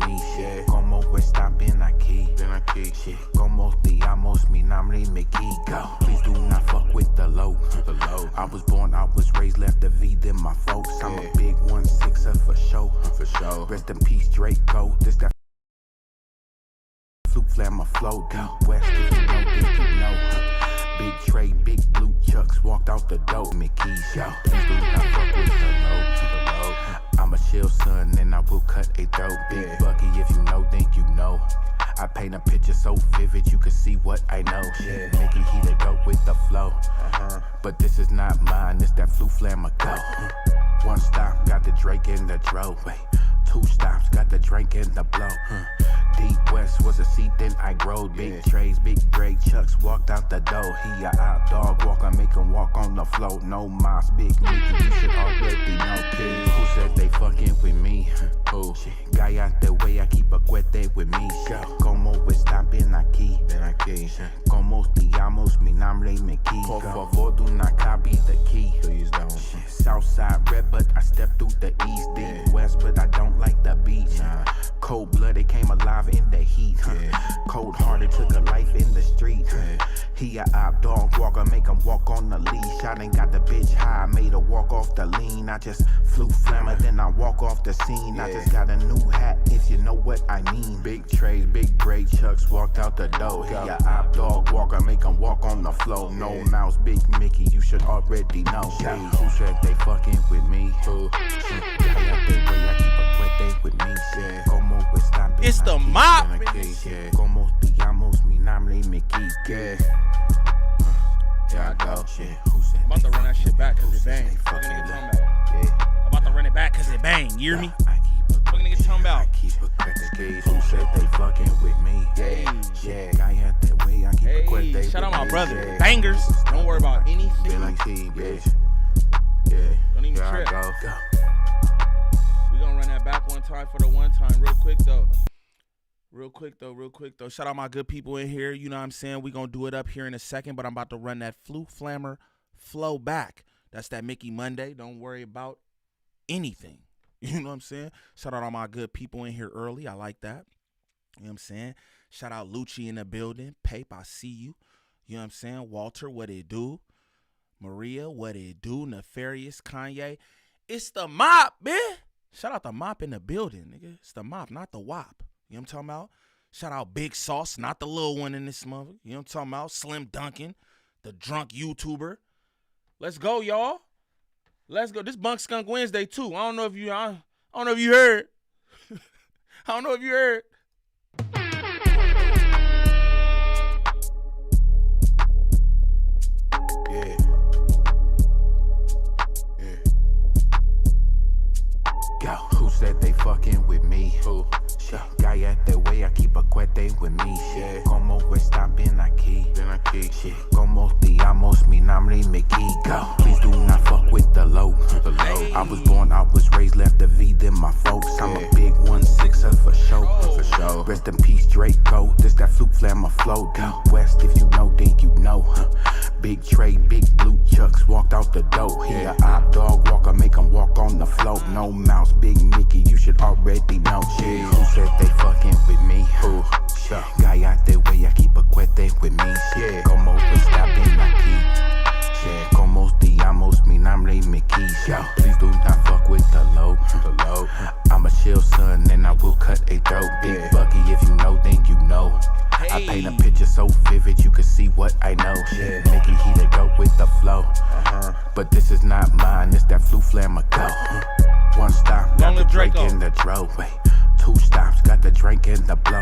mí, shit. Como está bien aquí, shit. Como te amo, mi nombre me Kiko. Please do not fuck with the low. I was born, I was raised, left the V in my folks. I'm a big 1-6er for sure. Rest in peace, Draco. This that flute flammer flow. Deep West, if you know, if you know. Big tray, big blue chucks, walked out the door. Mickey's, yo. Please do not fuck with the low. I'm a chill son, and I will cut a throat. Big Bucky, if you know, then you know. I paint a picture so vivid, you can see what I know. Shit, Mickey, he the goat with the flow. But this is not mine, it's that flute flammer go. One stop, got the Drake in the dro. Wait, 2 stops, got the drink in the blow. Deep West was a seat, then I growed. Big trays, big Drake chucks, walked out the door. He a out dog walker, make him walk on the floor. No moss, big Mickey, you should already know. Kid, who said they fucking with me? Who? Guy out the way, I keep a cuete with me. Como está bien aquí? Como te amo, mi nombre me Kiko. Por favor, do not copy the key. Please don't. Southside red, but I step through the east. Deep West, but I don't like the beach. Cold-blooded, came alive in the heat. Cold-hearted, took a life in the street. He a op dog walker, make him walk on the leash. I done got the bitch high, made her walk off the lean. I just flew flammer, then I walk off the scene. I just got a new hat, if you know what I mean. Big trays, big gray chucks, walked out the door. He a op dog walker, make him walk on the floor. No mouse, big Mickey, you should already know. Who said they fucking with me? It's the mop. I'm about to run that shit back cause it bang. Fuck nigga talking about. I'm about to run it back cause it bang. You hear me? Fuck nigga talking about. Who said they fucking with me? Hey, shout out my brother. Bangers. Don't worry about anything. Don't even trip. We gonna run that back one time for the one time. Real quick though. Shout out my good people in here. You know what I'm saying? We gonna do it up here in a second, but I'm about to run that Flute Flammer flow back. That's that Mickey Monday. Don't worry about anything. You know what I'm saying? Shout out all my good people in here early. I like that. You know what I'm saying? Shout out Lucci in the building. Pape, I see you. You know what I'm saying? Walter, what it do? Maria, what it do? Nefarious, Kanye. It's the mop, man. Shout out the mop in the building, nigga. It's the mop, not the wop. You know what I'm talking about? Shout out Big Sauce, not the little one in this mother. You know what I'm talking about? Slim Duncan, the drunk YouTuber. Let's go, y'all. Let's go. This Bunk Skunk Wednesday too. I don't know if you heard. I don't know if you heard. Yo, who said they fucking with me? Who? Guy at the way, I keep a cuete with me. Shit. Como está bien aquí? Shit. Como te amo, mi nombre me Kiko. Please do not fuck with the low. I was born, I was raised, left the V in my folks. I'm a big 1-6er for sure. Rest in peace, Draco. This that flute flammer flow. Deep West, if you know, then you know. Big tray, big blue chucks, walked out the door. He a op dog walker, make him walk on the floor. No mouse, big Mickey, you should already know. Shit, who said they fucking with me? Who? Guy out the way, I keep a cuete with me. Shit, como está bien aquí? Shit, como te amo, mi nombre me Kiko. Please do not fuck with the low. I'm a chill son, and I will cut a throat. Big Bucky, if you know, then you know. I paint a picture so vivid, you can see what I know. Shit, Mickey, he the goat with the flow. But this is not mine, it's that flute flammer go. One stop, got the Drake in the dro. Wait, 2 stops, got the drink in the blow.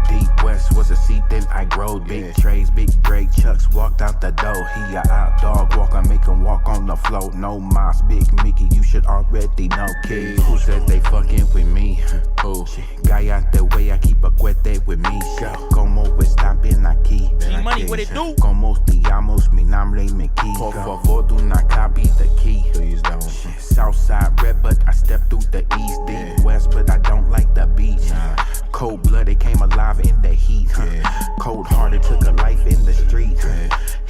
Deep West was a seat, then I growed. Big trays, big Drake chucks, walked out the door. He a out dog walker, make him walk on the floor. No moss, big Mickey, you should already know. Kid, who said they fucking with me? Who? Guy out the way, I keep a cuete with me. Como está bien aquí? G-Money, what it do? Como te amo, mi nombre me Kiko. Por favor, do not copy the key. Please don't. Southside red, but I step through the east. Deep West, but I don't like the beach. Cold-blooded, came alive in the heat. Cold-hearted, took a life in the street.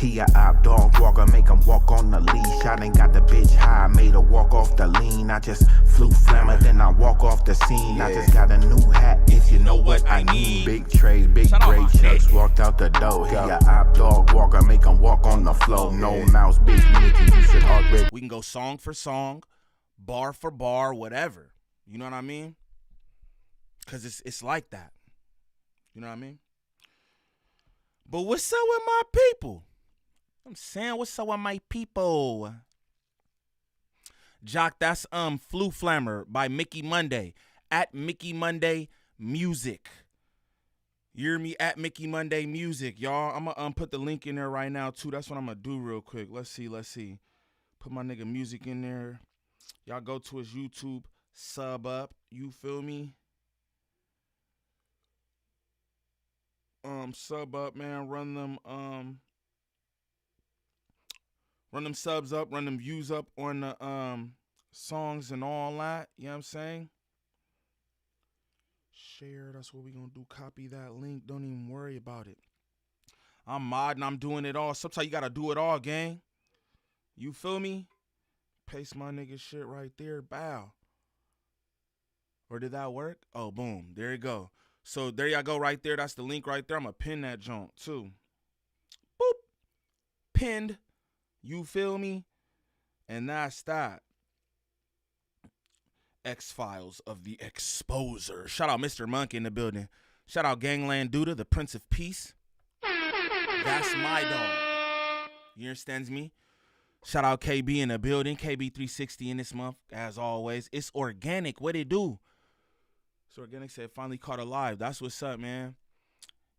He a op dog walker, make him walk on the leash. I done got the bitch high, made her walk off the lean. I just flew flammer, then I walk off the scene. I just got a new hat, if you know what I mean. Big tray, big gray chucks, walked out the door. He a op dog walker, make him walk on the floor. No mouse, big Mickey, you should already. We can go song for song, bar for bar, whatever. You know what I mean? Cause it's like that. You know what I mean? But what's up with my people? I'm saying, what's up with my people? Jock, that's Flu Flammer by Mickey Monday. At Mickey Monday Music. You hear me? At Mickey Monday Music. Y'all, I'm gonna put the link in there right now too. That's what I'm gonna do real quick. Let's see. Put my nigga music in there. Y'all go to his YouTube, sub up. You feel me? Sub up, man. Run them subs up, run them views up on the songs and all that. You know what I'm saying? Share, that's what we gonna do. Copy that link. Don't even worry about it. I'm modding, I'm doing it all. Sometimes you gotta do it all, gang. You feel me? Paste my nigga shit right there. Bow. Or did that work? Oh, boom. There you go. So there y'all go right there. That's the link right there. I'm gonna pin that joint too. Boop. Pinned. You feel me? And that's that. X-Files of the Exposer. Shout out Mr. Monk in the building. Shout out Gangland Duda, the Prince of Peace. That's my dog. You understands me? Shout out KB in the building. KB360 in this month, as always. It's organic. What it do? So Organic said finally caught alive. That's what's up, man.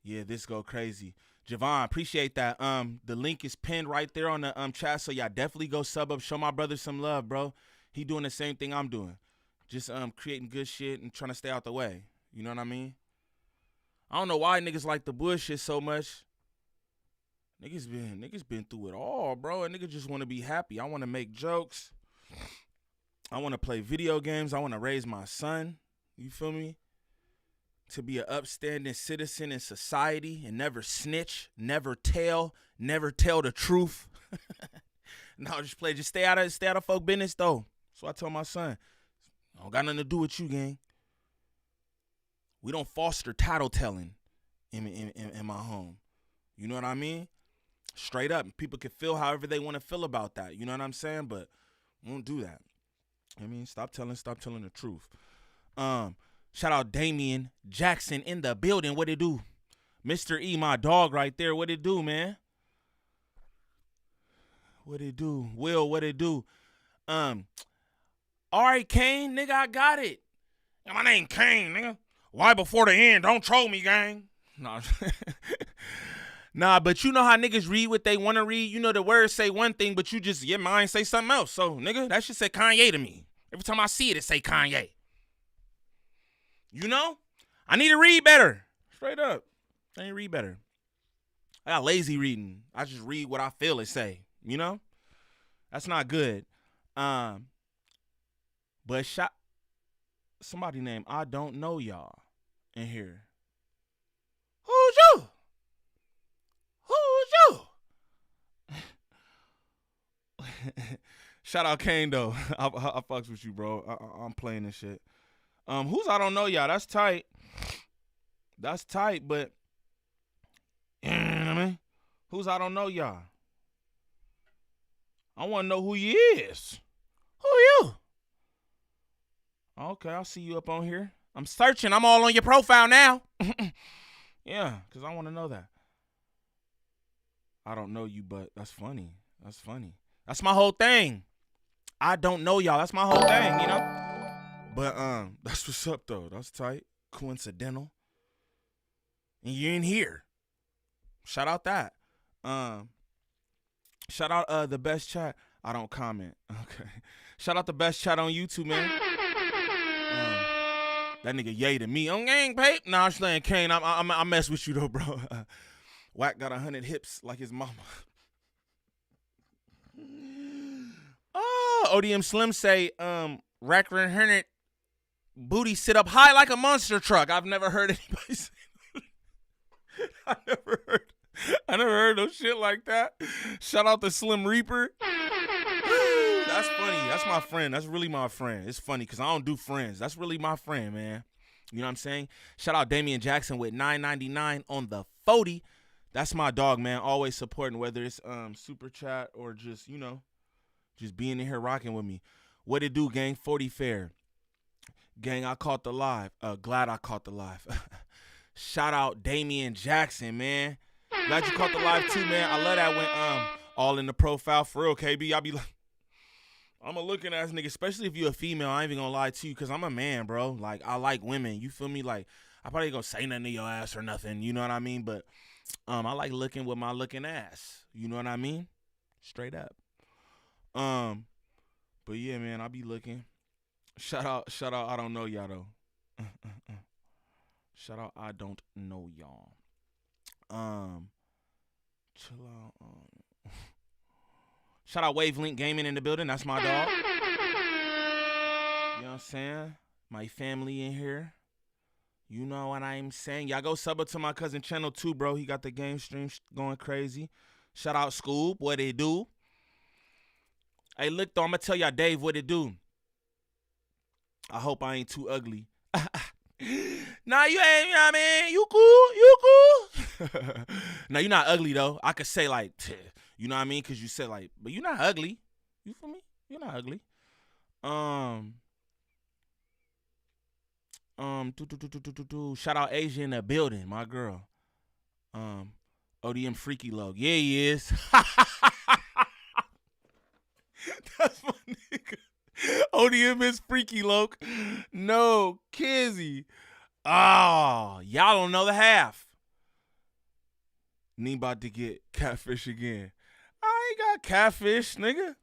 Yeah, this go crazy. Javon, appreciate that. The link is pinned right there on the chat, so y'all definitely go sub up. Show my brother some love, bro. He doing the same thing I'm doing. Just creating good shit and trying to stay out the way. You know what I mean? I don't know why niggas like the bullshit so much. Niggas been through it all, bro. And niggas just want to be happy. I want to make jokes. I want to play video games. I want to raise my son. You feel me? To be an upstanding citizen in society and never snitch, never tell the truth. No, just stay out of folk business though. So I told my son, I don't got nothing to do with you, gang. We don't foster tattletelling in my home. You know what I mean? Straight up. People can feel however they want to feel about that. You know what I'm saying? But we won't do that. I mean, stop telling the truth. Shout out Damian Jackson in the building. What it do? Mr. E, my dog right there. What it do, man? What it do? Will, what it do? All right, Kane, nigga, I got it. Yeah, my name Kane, nigga. Why before the end? Don't troll me, gang. Nah, but you know how niggas read what they want to read. You know the words say one thing, but you just, your mind say something else. So, nigga, that shit say Kanye to me. Every time I see it, it say Kanye. You know? I need to read better. Straight up. I need to read better. I got lazy reading. I just read what I feel it say. You know? That's not good. But somebody named I don't know y'all in here. Who's you? Shout out Kane though. I fucks with you, bro. I'm playing this shit. Who's I don't know y'all. That's tight. That's tight, but you know what I mean? Who's I don't know y'all. I want to know who you is. Who you? Okay, I'll see you up on here. I'm searching. I'm all on your profile now. Yeah, because I want to know that. I don't know you, but that's funny. That's funny. That's my whole thing. I don't know y'all. That's my whole thing, you know? But that's what's up, though. That's tight. Coincidental. And you ain't here. Shout out that. Shout out the best chat. I don't comment. Okay. Shout out the best chat on YouTube, man. That nigga yay to me. On gang, pape. Nah, I'm slaying Kane. I mess with you, though, bro. Wack got 100 hips like his mama. Oh, ODM Slim say, Wack100 booty sit up high like a monster truck. I've never heard anybody say that. I never heard no shit like that. Shout out to Slim Reaper. That's funny. That's my friend. That's really my friend. It's funny because I don't do friends. That's really my friend, man. You know what I'm saying? Shout out Damian Jackson with $9.99 on the 40. That's my dog, man. Always supporting, whether it's super chat or just, you know, just being in here rocking with me. What it do, gang? 40 fair. Gang, I caught the live. Glad I caught the live. Shout out Damian Jackson, man. Glad you caught the live too, man. I love that when all in the profile. For real, KB. I be like, I'm a looking ass nigga, especially if you a female. I ain't even gonna lie to you, because I'm a man, bro. Like, I like women. You feel me? Like, I probably ain't gonna say nothing to your ass or nothing. You know what I mean? But I like looking with my looking ass. You know what I mean? Straight up. But yeah, man, I be looking. Shout out, I don't know y'all though. Shout out, I don't know y'all. Chill out. Shout out Wavelength Gaming in the building. That's my dog. You know what I'm saying? My family in here. You know what I'm saying? Y'all go sub up to my cousin channel too, bro. He got the game stream going crazy. Shout out Scoop. What it do? Hey, look though, I'm gonna tell y'all Dave what it do. I hope I ain't too ugly. Nah, you ain't, you know what I mean? You cool? Nah, you're not ugly though. I could say like, you know what I mean? Cause you said like, but you're not ugly. You feel me? You're not ugly. Shout out Asia in the building, my girl. ODM Freaky Log. Yeah, he is. That's my nigga. ODM is Freaky Log. No, Kizzy. Oh, y'all don't know the half. Niem about to get catfish again. I ain't got catfish, nigga.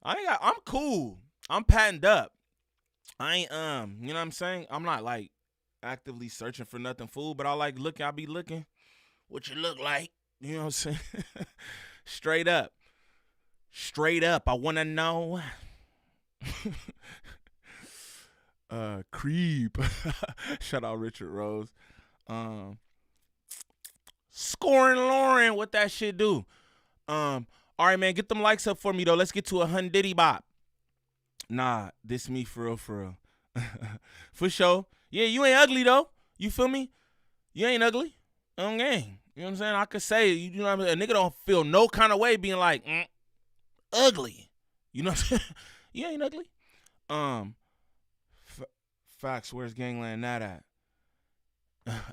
I'm cool. I'm patented up. I ain't, you know what I'm saying? I'm not like actively searching for nothing, fool, but I be looking what you look like. You know what I'm saying? Straight up. I want to know. Creep. Shout out Richard Rose. Scoring Lauren, what that shit do? All right, man, get them likes up for me though. Let's get to 100 bop. Nah, this me for real. For sure. Yeah, you ain't ugly though. You feel me? You ain't ugly. On game. You know what I'm saying? I could say, you know what I mean? A nigga don't feel no kind of way being like, ugly. You know what I'm saying? You ain't ugly. Facts, where's Gvnglvnd Nat at?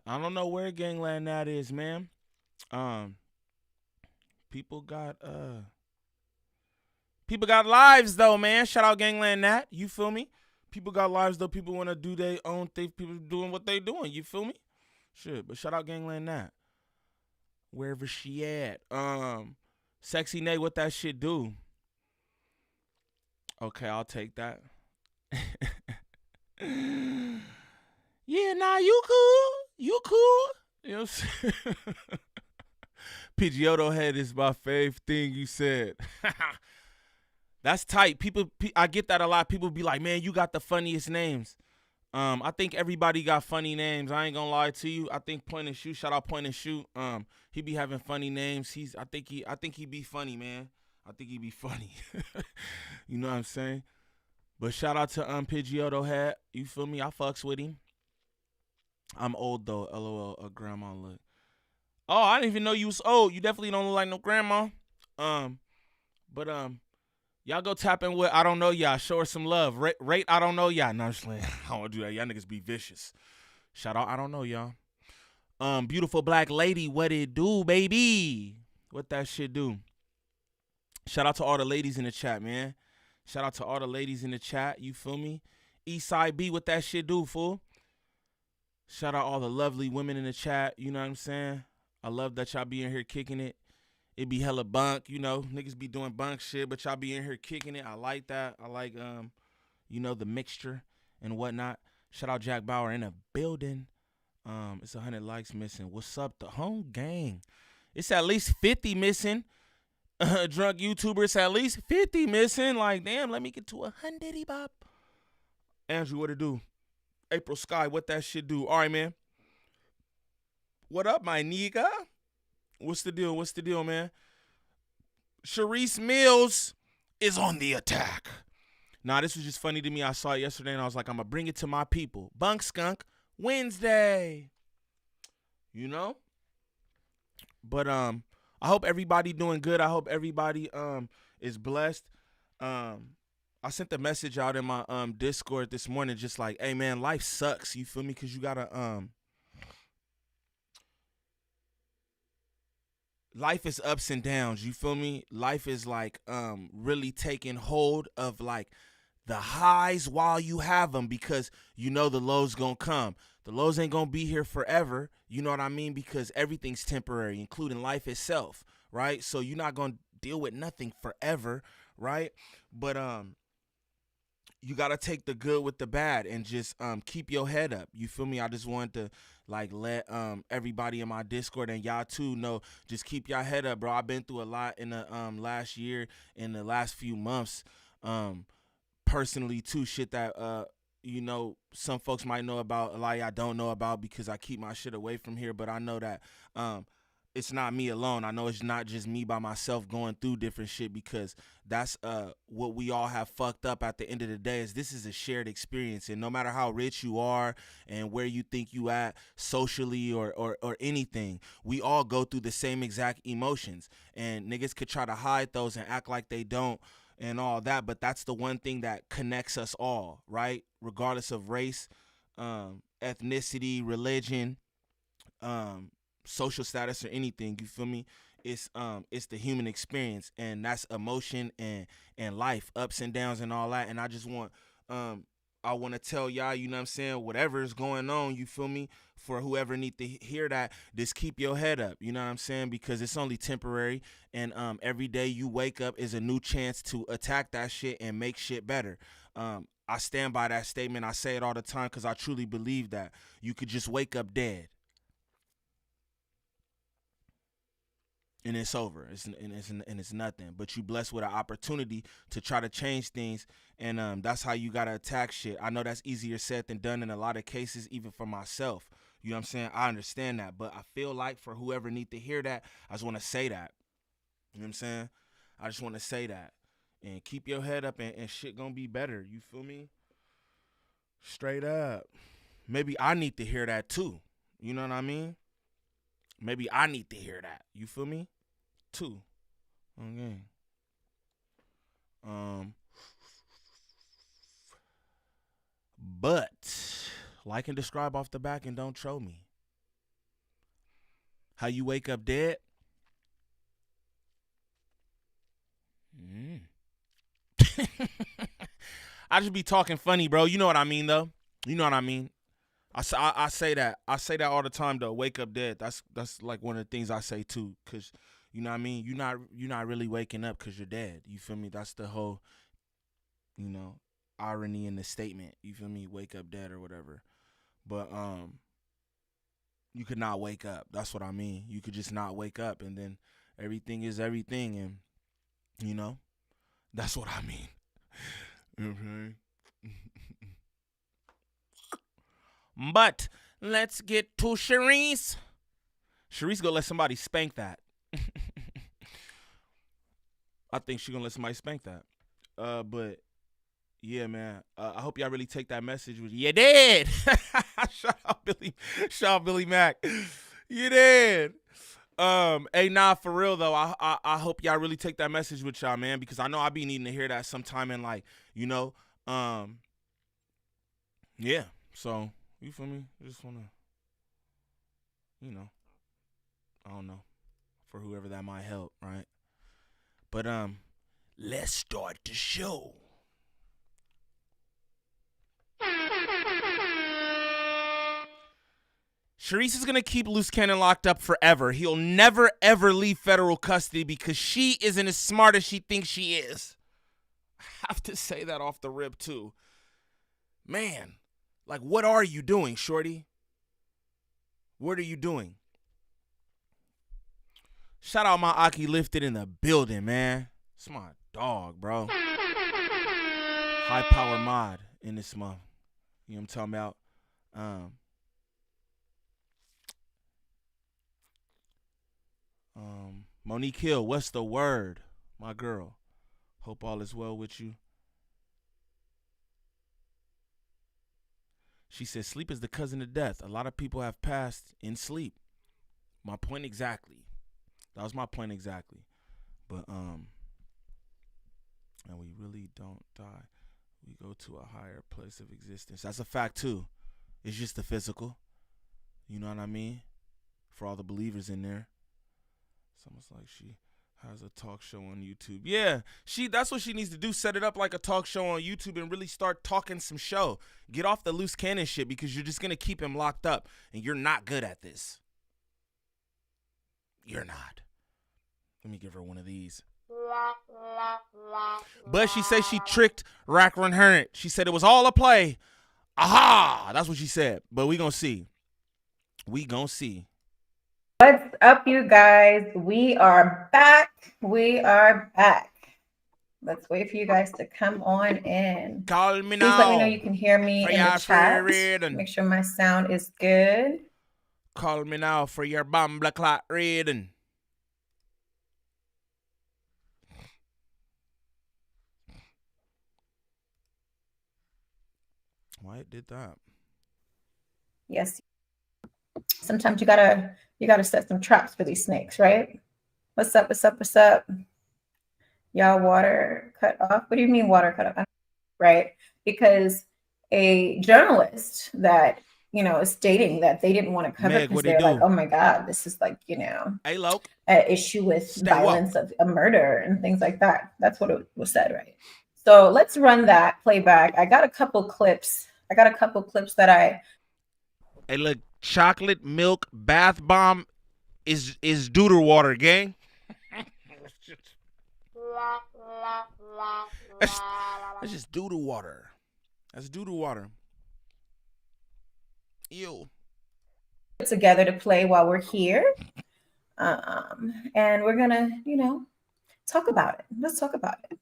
I don't know where Gvnglvnd Nat is, man. People got lives though, man. Shout out Gvnglvnd Nat. You feel me? People got lives though. People want to do their own thing. People doing what they doing. You feel me? Shit, but shout out Gvnglvnd Nat. Wherever she at. Sexy Nate, what that shit do? Okay, I'll take that. Yeah, nah, you cool. You cool. You know what I'm saying? Pidgeotto head is my fave thing you said. That's tight. I get that a lot. People be like, man, you got the funniest names. I think everybody got funny names. I ain't gonna lie to you. I think Point and Shoot, shout out Point and Shoot. He be having funny names. I think he be funny, man. I think he be funny. You know what I'm saying? But shout out to Pidgeotto head. You feel me? I fucks with him. I'm old though. LOL, a grandma look. Oh, I didn't even know you was old. You definitely don't look like no grandma. But y'all go tap in with I don't know y'all. Show her some love. Rate I don't know y'all. No, I'm just playing. I don't want to do that. Y'all niggas be vicious. Shout out I don't know y'all. Beautiful black lady, what it do, baby? What that shit do? Shout out to all the ladies in the chat, man. Shout out to all the ladies in the chat. You feel me? Eastside B, what that shit do, fool? Shout out all the lovely women in the chat. You know what I'm saying? I love that y'all be in here kicking it. It be hella bunk, you know. Niggas be doing bunk shit, but y'all be in here kicking it. I like that. I like, you know, the mixture and whatnot. Shout out Jack Bauer in the building. It's 100 likes missing. What's up, the home gang? It's at least 50 missing. Drunk YouTuber, it's at least 50 missing. Like, damn, let me get to 100 bop. Andrew, what it do? April Sky, what that shit do? All right, man. What up, my nigga? What's the deal? What's the deal, man? Charisse Mills is on the attack. Nah, this was just funny to me. I saw it yesterday and I was like, I'm going to bring it to my people. Bunk Skunk Wednesday. You know? But I hope everybody doing good. I hope everybody is blessed. I sent the message out in my Discord this morning just like, hey, man, life sucks. You feel me? Because you got to life is ups and downs, you feel me? Life is like really taking hold of like the highs while you have them, because you know the lows gonna come. The lows ain't gonna be here forever, you know what I mean? Because everything's temporary, including life itself, right? So you're not gonna deal with nothing forever, right? But you gotta take the good with the bad and just keep your head up. You feel me? I just wanted to like let everybody in my Discord and y'all too know, just keep your head up, bro. I've been through a lot in the last year, in the last few months, personally too, shit that you know, some folks might know about, a lot I don't know about because I keep my shit away from here. But I know that it's not me alone. I know it's not just me by myself going through different shit, because that's what we all have fucked up at the end of the day. Is this is a shared experience, and no matter how rich you are and where you think you at socially or anything, we all go through the same exact emotions, and niggas could try to hide those and act like they don't and all that, but that's the one thing that connects us all, right? Regardless of race, ethnicity, religion, social status, or anything, you feel me? It's the human experience, and that's emotion and life, ups and downs and all that. And I just want I want to tell y'all, you know what I'm saying, whatever is going on, you feel me, for whoever need to hear that, just keep your head up, you know what I'm saying, because it's only temporary, and every day you wake up is a new chance to attack that shit and make shit better. I stand by that statement. I say it all the time because I truly believe that you could just wake up dead and it's over. It's nothing. But you blessed with an opportunity to try to change things, and that's how you gotta attack shit. I know that's easier said than done in a lot of cases, even for myself. You know what I'm saying? I understand that, but I feel like for whoever need to hear that, I just want to say that. You know what I'm saying? I just want to say that, and keep your head up, and shit gonna be better. You feel me? Straight up. Maybe I need to hear that too. You know what I mean? Maybe I need to hear that. You feel me? Too. Okay. But like and describe off the back and don't troll me. How you wake up dead? I just be talking funny, bro. You know what I mean, though. You know what I mean. I say that. I say that all the time, though. Wake up dead. That's like one of the things I say too, cause you know what I mean. You're not really waking up cause you're dead. You feel me? That's the whole, you know, irony in the statement. You feel me? Wake up dead or whatever. But you could not wake up. That's what I mean. You could just not wake up, and then everything is everything, and you know, that's what I mean. Okay. But let's get to Charisse. Charisse gonna let somebody spank that. I think she gonna let somebody spank that. But yeah, man. I hope y'all really take that message with you. You did. Shout out Billy Mack. You did. Hey, nah, for real though. I hope y'all really take that message with y'all, man, because I know I be needing to hear that sometime in, like, you know, yeah. So you feel me? Just wanna, you know, I don't know, for whoever that might help, right? But let's start the show. Charisse is going to keep Loose Cannon locked up forever. He'll never, ever leave federal custody because she isn't as smart as she thinks she is. I have to say that off the rip, too. Man, like, what are you doing, shorty? What are you doing? Shout out my Aki Lifted in the building, man. It's my dog, bro. High power mod in this month. You know what I'm talking about? Monique Hill, what's the word? My girl. Hope all is well with you. She says, sleep is the cousin of death. A lot of people have passed in sleep. My point exactly. That was my point exactly. But, and we really don't die. We go to a higher place of existence. That's a fact, too. It's just the physical. You know what I mean? For all the believers in there. It's almost like she has a talk show on YouTube. Yeah, that's what she needs to do. Set it up like a talk show on YouTube and really start talking some show. Get off the loose cannon shit because you're just going to keep him locked up. And you're not good at this. You're not. Let me give her one of these. But she said she tricked Wack100. She said it was all a play. Aha! That's what she said. But we gonna see. We gonna see. What's up, you guys? We are back. We are back. Let's wait for you guys to come on in. Call me Please now. let me know you can hear me in the chat. Make sure my sound is good. Call me now for your bomb clot reading. Why it did that? Yes. Sometimes you gotta set some traps for these snakes, right? What's up? What's up? What's up? Y'all water cut off? What do you mean water cut off? Right? Because a journalist that is stating that they didn't want to cover because they're like, oh my God, this is like, an issue with violence of a murder and things like that. That's what it was said, right? So let's run that playback. I got a couple clips that I. Hey, look, chocolate milk bath bomb is doodle water, gang. That's just doodle water. That's doodle water. Ew. Together to play while we're here. And we're gonna, talk about it. Let's talk about it.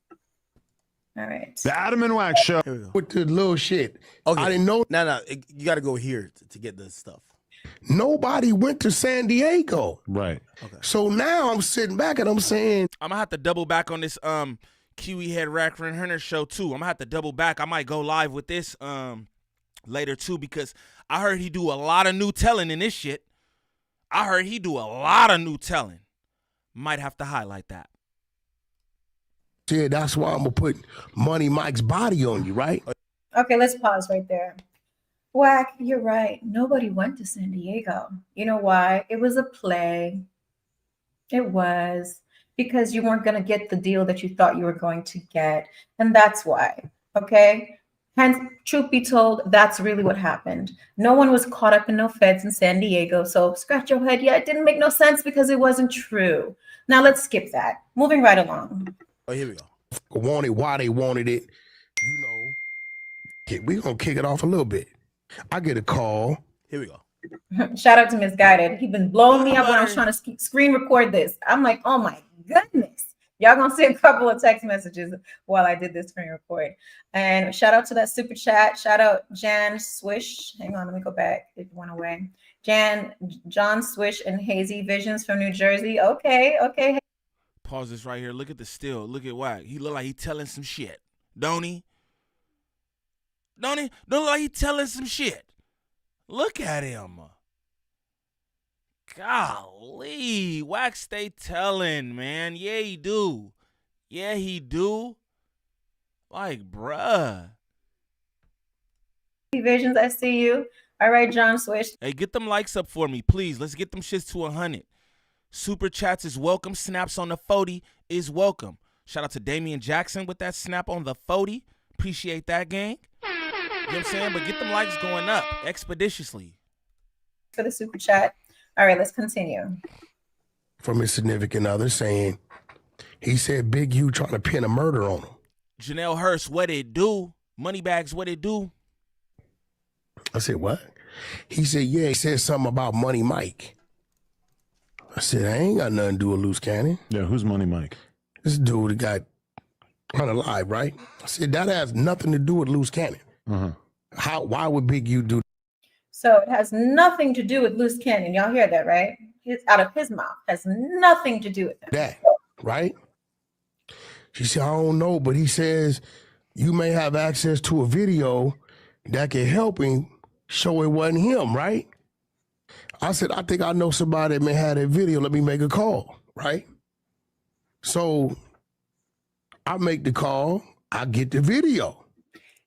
All right. The Adam and Wack show With the little shit. Okay. I didn't know. No, you got to go here to get the stuff. Nobody went to San Diego. Right. Okay. So now I'm sitting back and I'm saying, I'm gonna have to double back on this Kiwi Head Wack100 show too. I'm gonna have to double back. I might go live with this later too because I heard he do a lot of new telling in this shit. Might have to highlight that. yeah, that's why I'm gonna put Money Mike's body on you, right? Okay, let's pause right there. Wack, you're right. Nobody went to San Diego. You know why? It was a play. It was because you weren't going to get the deal that you thought you were going to get. And that's why. Okay? Hence, truth be told, that's really what happened. No one was caught up in no feds in San Diego. So scratch your head. Yeah, it didn't make no sense because it wasn't true. Now let's skip that. Moving right along. Oh, here we go. Wanted why they wanted it. We're going to kick it off a little bit. I get a call. Here we go. Shout out to Misguided. He's been blowing me up when I was trying to screen record this. I'm like, oh my goodness. Y'all gonna see a couple of text messages while I did this screen record. And shout out to that super chat. Shout out Jan Swish. Hang on, let me go back. It went away. John Swish and Hazy Visions from New Jersey. Okay. Pause this right here. Look at the still. Look at Wack. He look like he telling some shit. Don't he? Don't look like he telling some shit. Look at him. Golly. Wack stay telling, man. Yeah, he do. Like, bruh. Visions, I see you. All right, John Swish. Hey, get them likes up for me, please. Let's get them shits to 100. Super chats is welcome. Snaps on the 40 is welcome. Shout out to Damian Jackson with that snap on the 40. Appreciate that, gang. You know what I'm saying? But get them likes going up expeditiously. For the super chat. All right, let's continue. From his significant other saying, he said Big U trying to pin a murder on him. Janelle Hurst, what it do? Moneybags, what it do? I said, what? He said, yeah, he said something about Money Mike. I said, I ain't got nothing to do with Loose Cannon. Yeah, who's Money Mike? This dude that got unalive, right? I said, that has nothing to do with Loose Cannon. Why would Big U do that? So it has nothing to do with Loose Cannon. Y'all hear that, right? of his mouth has nothing to do with him. That, right? She said, I don't know, but he says you may have access to a video that can help him show it wasn't him, right? I said, I think I know somebody that may have that video. Let me make a call, right? So I make the call. I get the video.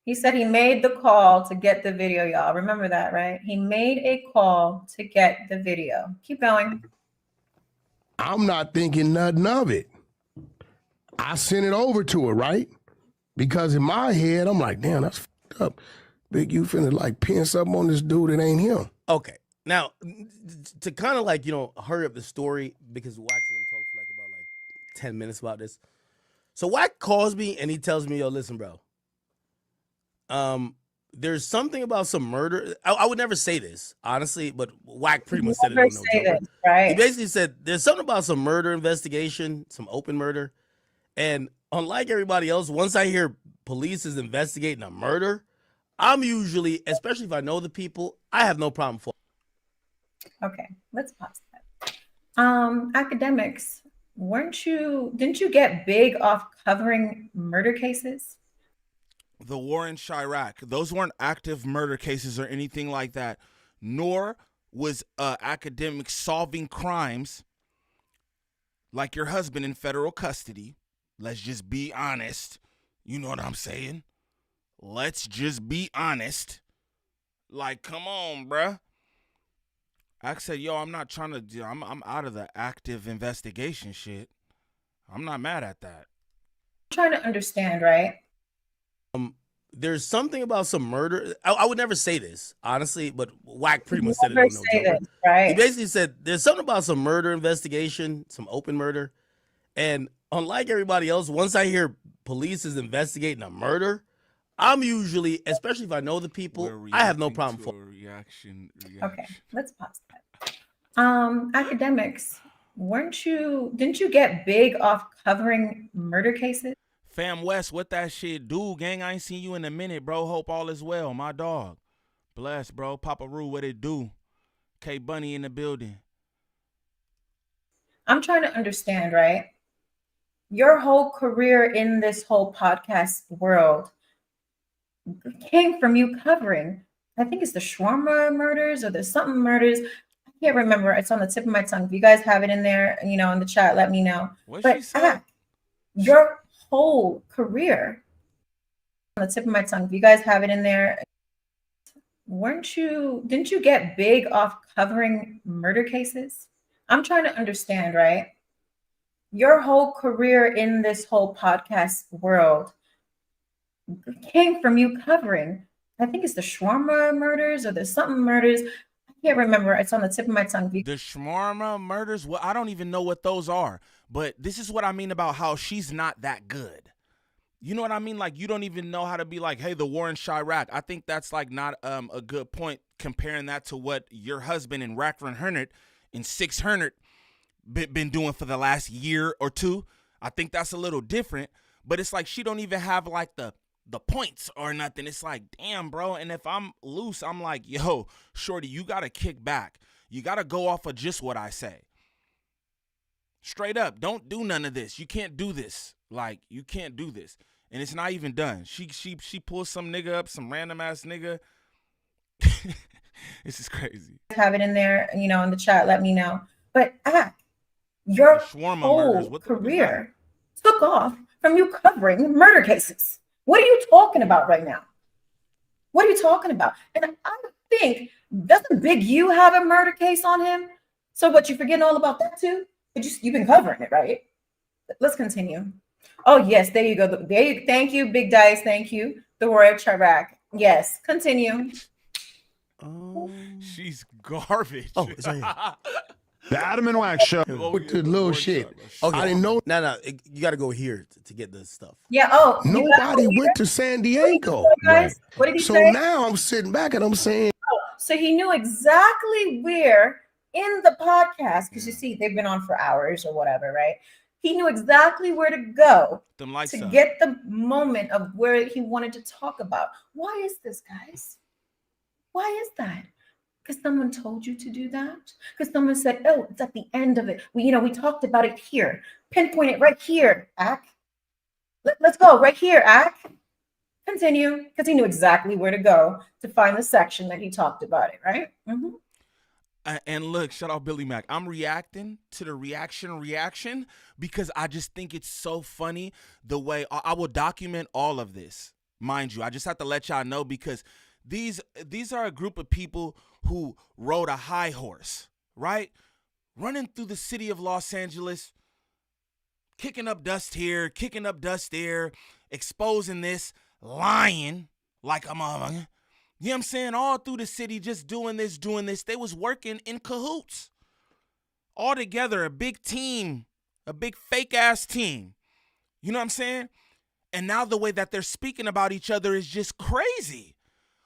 He said he made the call to get the video, y'all. Remember that, right? He made a call to get the video. Keep going. I'm not thinking nothing of it. I sent it over to her, right? Because in my head, I'm like, damn, that's fucked up. Big, you finna like pin something on this dude that ain't him. Okay. Now, to kind of like, hurry up the story, because Wack's gonna talk for like about 10 minutes about this. So Wack calls me and he tells me, yo, listen, bro. There's something about some murder. I would never say this, honestly, but Wack pretty much said it on No Jumper. Right? He basically said there's something about some murder investigation, some open murder. And unlike everybody else, once I hear police is investigating a murder, I'm usually, especially if I know the people, I have no problem for. Okay, let's pause that. Academics, didn't you get big off covering murder cases? The war in Chirac, those weren't active murder cases or anything like that, nor was academics solving crimes like your husband in federal custody. Let's just be honest. You know what I'm saying? Let's just be honest. Like, come on, bruh. I said, yo, I'm not trying to, I'm out of the active investigation shit. I'm not mad at that. I'm trying to understand, right? There's something about some murder. I would never say this, honestly, but Wack pretty much said it on No Jumper. Right? He basically said there's something about some murder investigation, some open murder. And unlike everybody else, once I hear police is investigating a murder, I'm usually, especially if I know the people, I have no problem for reaction. Okay, let's pause that. Academics, didn't you get big off covering murder cases? Fam West, what that shit do, gang? I ain't seen you in a minute, bro. Hope all is well, my dog. Bless, bro. Papa Roo, what it do? K Bunny in the building. I'm trying to understand, right? Your whole career in this whole podcast world came from you covering, I think it's the shawarma murders or the something murders. I can't remember. It's on the tip of my tongue. If you guys have it in there, in the chat, let me know. What she said? Your whole career on the tip of my tongue. If you guys have it in there, didn't you get big off covering murder cases? I'm trying to understand, right? Your whole career in this whole podcast world came from you covering, I think it's the shawarma murders or the something murders. I can't remember. It's on the tip of my tongue. The shawarma murders? Well, I don't even know what those are. But this is what I mean about how she's not that good. You know what I mean? Like, you don't even know how to be like, hey, the war in Chirac. I think that's like not a good point comparing that to what your husband in Wack100 and 600 been doing for the last year or two. I think that's a little different. But it's like she don't even have like the points or nothing. It's like, damn, bro. And if I'm loose, I'm like, yo, shorty, you got to kick back. You got to go off of just what I say. Straight up, don't do none of this. You can't do this. Like, you can't do this. And it's not even done. She pulls some nigga up, some random ass nigga. This is crazy. Have it in there, in the chat, let me know. But your whole career took off from you covering murder cases. What are you talking about right now? What are you talking about? And I think, doesn't Big U have a murder case on him? So what, you forgetting all about that too? You've been covering it, right? Let's continue. Oh, yes, there you go. Thank you, Big Dice. Thank you. The War of Chirac. Yes, continue. She's garbage. Oh, it's right here. The Adam and Wack show. With the little shit. Okay. I didn't know. No, you got to go here to get the stuff. Yeah. Nobody went to San Diego. Guys, what did he say? So now I'm sitting back and I'm saying. So he knew exactly where in the podcast, because you see, they've been on for hours or whatever, right? He knew exactly where to go to get the moment of where he wanted to talk about. Why is this, guys? Why is that? Because someone told you to do that? Because someone said, oh, it's at the end of it. We talked about it here. Pinpoint it right here, Ack. Let's go right here, Ack. Continue, because he knew exactly where to go to find the section that he talked about it, right? Mm-hmm. And look, shout out Billy Mack. I'm reacting to the reaction because I just think it's so funny the way I will document all of this. Mind you, I just have to let y'all know because these are a group of people who rode a high horse, right? Running through the city of Los Angeles, kicking up dust here, kicking up dust there, exposing this, lying like a motherfucker. You know what I'm saying? All through the city, just doing this. They was working in cahoots. All together, a big team, a big fake-ass team. You know what I'm saying? And now the way that they're speaking about each other is just crazy.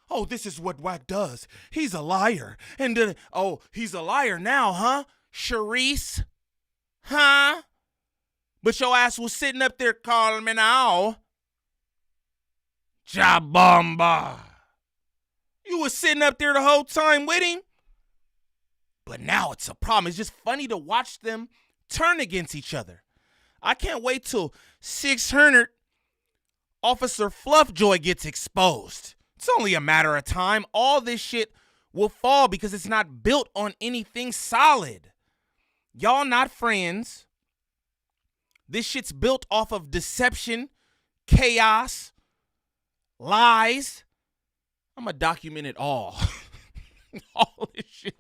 Oh, this is what Wack does. He's a liar. And then, oh, he's a liar now, huh? Charisse? Huh? But your ass was sitting up there calling me now. Jabamba. You was sitting up there the whole time with him. But now it's a problem. It's just funny to watch them turn against each other. I can't wait till 600 Officer Fluffjoy gets exposed. It's only a matter of time. All this shit will fall because it's not built on anything solid. Y'all not friends. This shit's built off of deception, chaos, lies. I'm going to document it all. All this shit.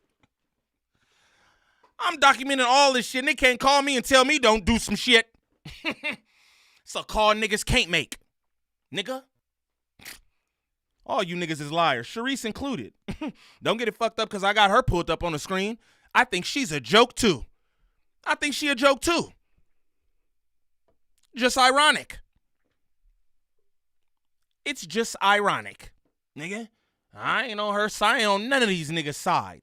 I'm documenting all this shit, and they can't call me and tell me don't do some shit. It's a call niggas can't make. Nigga. All you niggas is liars. Charisse included. Don't get it fucked up because I got her pulled up on the screen. I think she's a joke, too. I think she a joke, too. Just ironic. It's just ironic. Nigga, I ain't on her side. I ain't on none of these niggas' side.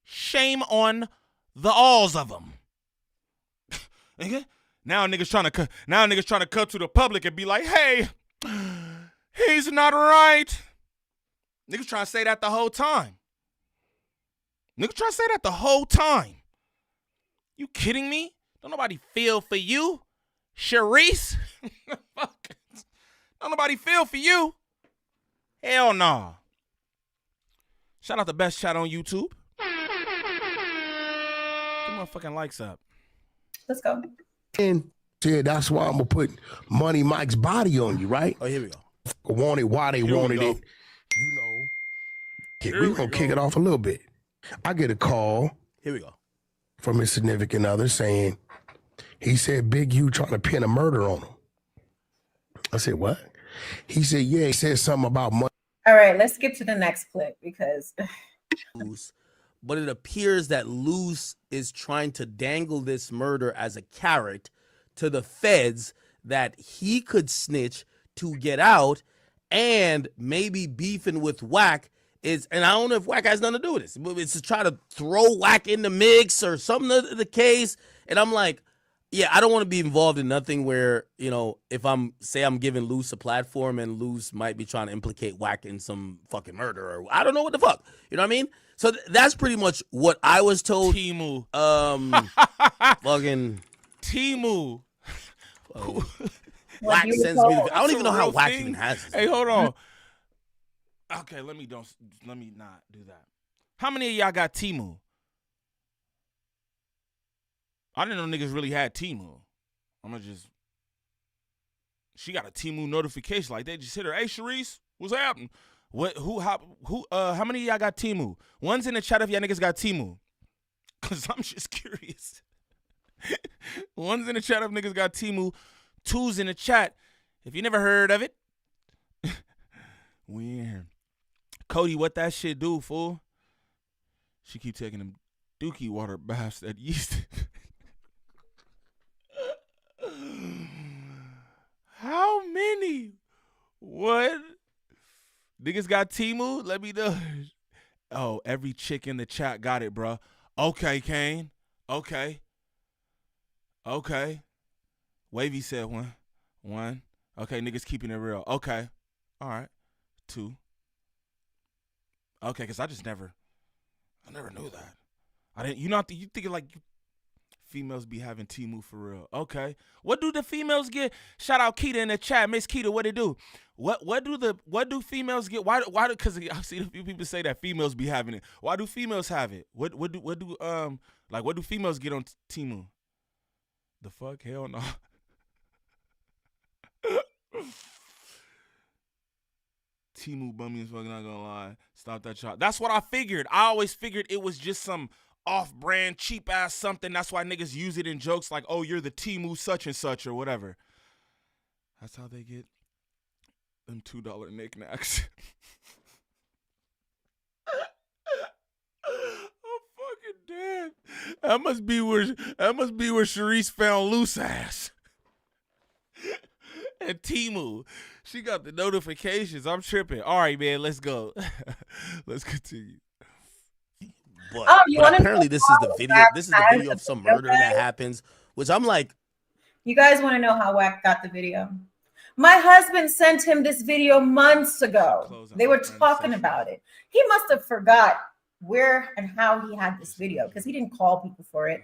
Shame on the alls of them. Nigga, now niggas trying to cut to the public and be like, hey, he's not right. Niggas trying to say that the whole time. You kidding me? Don't nobody feel for you, Charisse. Don't nobody feel for you. Hell nah. Shout out the best chat on YouTube. Get motherfucking likes up. Let's go. And said that's why I'm gonna put Money Mike's body on you, right? Oh, here we go. Wanted why they wanted it. You know. We're gonna kick it off a little bit. I get a call. Here we go. From his significant other saying he said Big U trying to pin a murder on him. I said, what? He said, yeah, he said something about money. All right, let's get to the next clip because but it appears that Lush is trying to dangle this murder as a carrot to the feds that he could snitch to get out, and maybe beefing with Wack is, and I don't know if Wack has nothing to do with this, but it's to try to throw Wack in the mix or something of the case. And I'm like, yeah, I don't want to be involved in nothing where, you know, if I'm giving Lush a platform and Lush might be trying to implicate Wack in some fucking murder or I don't know what the fuck. You know what I mean? So that's pretty much what I was told. Timu. Fucking Timu. Wack sends me. I don't even know how Wack even has this. Hey, hold on. Okay, let me not do that. How many of y'all got Timu? I didn't know niggas really had Timu. She got a Timu notification. Like, they just hit her. Hey, Charisse, what's happening? How many of y'all got Timu? One's in the chat if y'all niggas got Timu. Because I'm just curious. One's in the chat if niggas got Timu. Two's in the chat if you never heard of it. Weird. Cody, what that shit do, fool? She keep taking them dookie water baths at yeast. How many? What? Niggas got Timu? Let me know. Oh, every chick in the chat got it, bro. Okay, Kane. Okay. Wavy said one. Okay, niggas keeping it real. Okay. All right. 2. Okay, because I I never knew that. I didn't. You not. You thinking like females be having Temu for real? Okay. What do the females get? Shout out Keita in the chat, Miss Keita. What it do? What do females get? Why? Because I see a few people say that females be having it. Why do females have it? What do females get on Temu? The fuck? Hell no. Temu bummy is fucking not gonna lie. Stop that shot. That's what I figured. I always figured it was just some off-brand, cheap-ass something. That's why niggas use it in jokes like, oh, you're the Temu such and such or whatever. That's how they get them $2 knickknacks. I'm fucking dead. That must be where Charisse found loose ass. And Temu, she got the notifications. I'm tripping. All right, man, let's go. Let's continue. But, Oh, you want to apparently this is the video. This is the video of some murder that happens, which I'm like, you guys want to know how Wack got the video? My husband sent him this video months ago. They were talking about it. He must have forgot where and how he had this video because he didn't call people for it.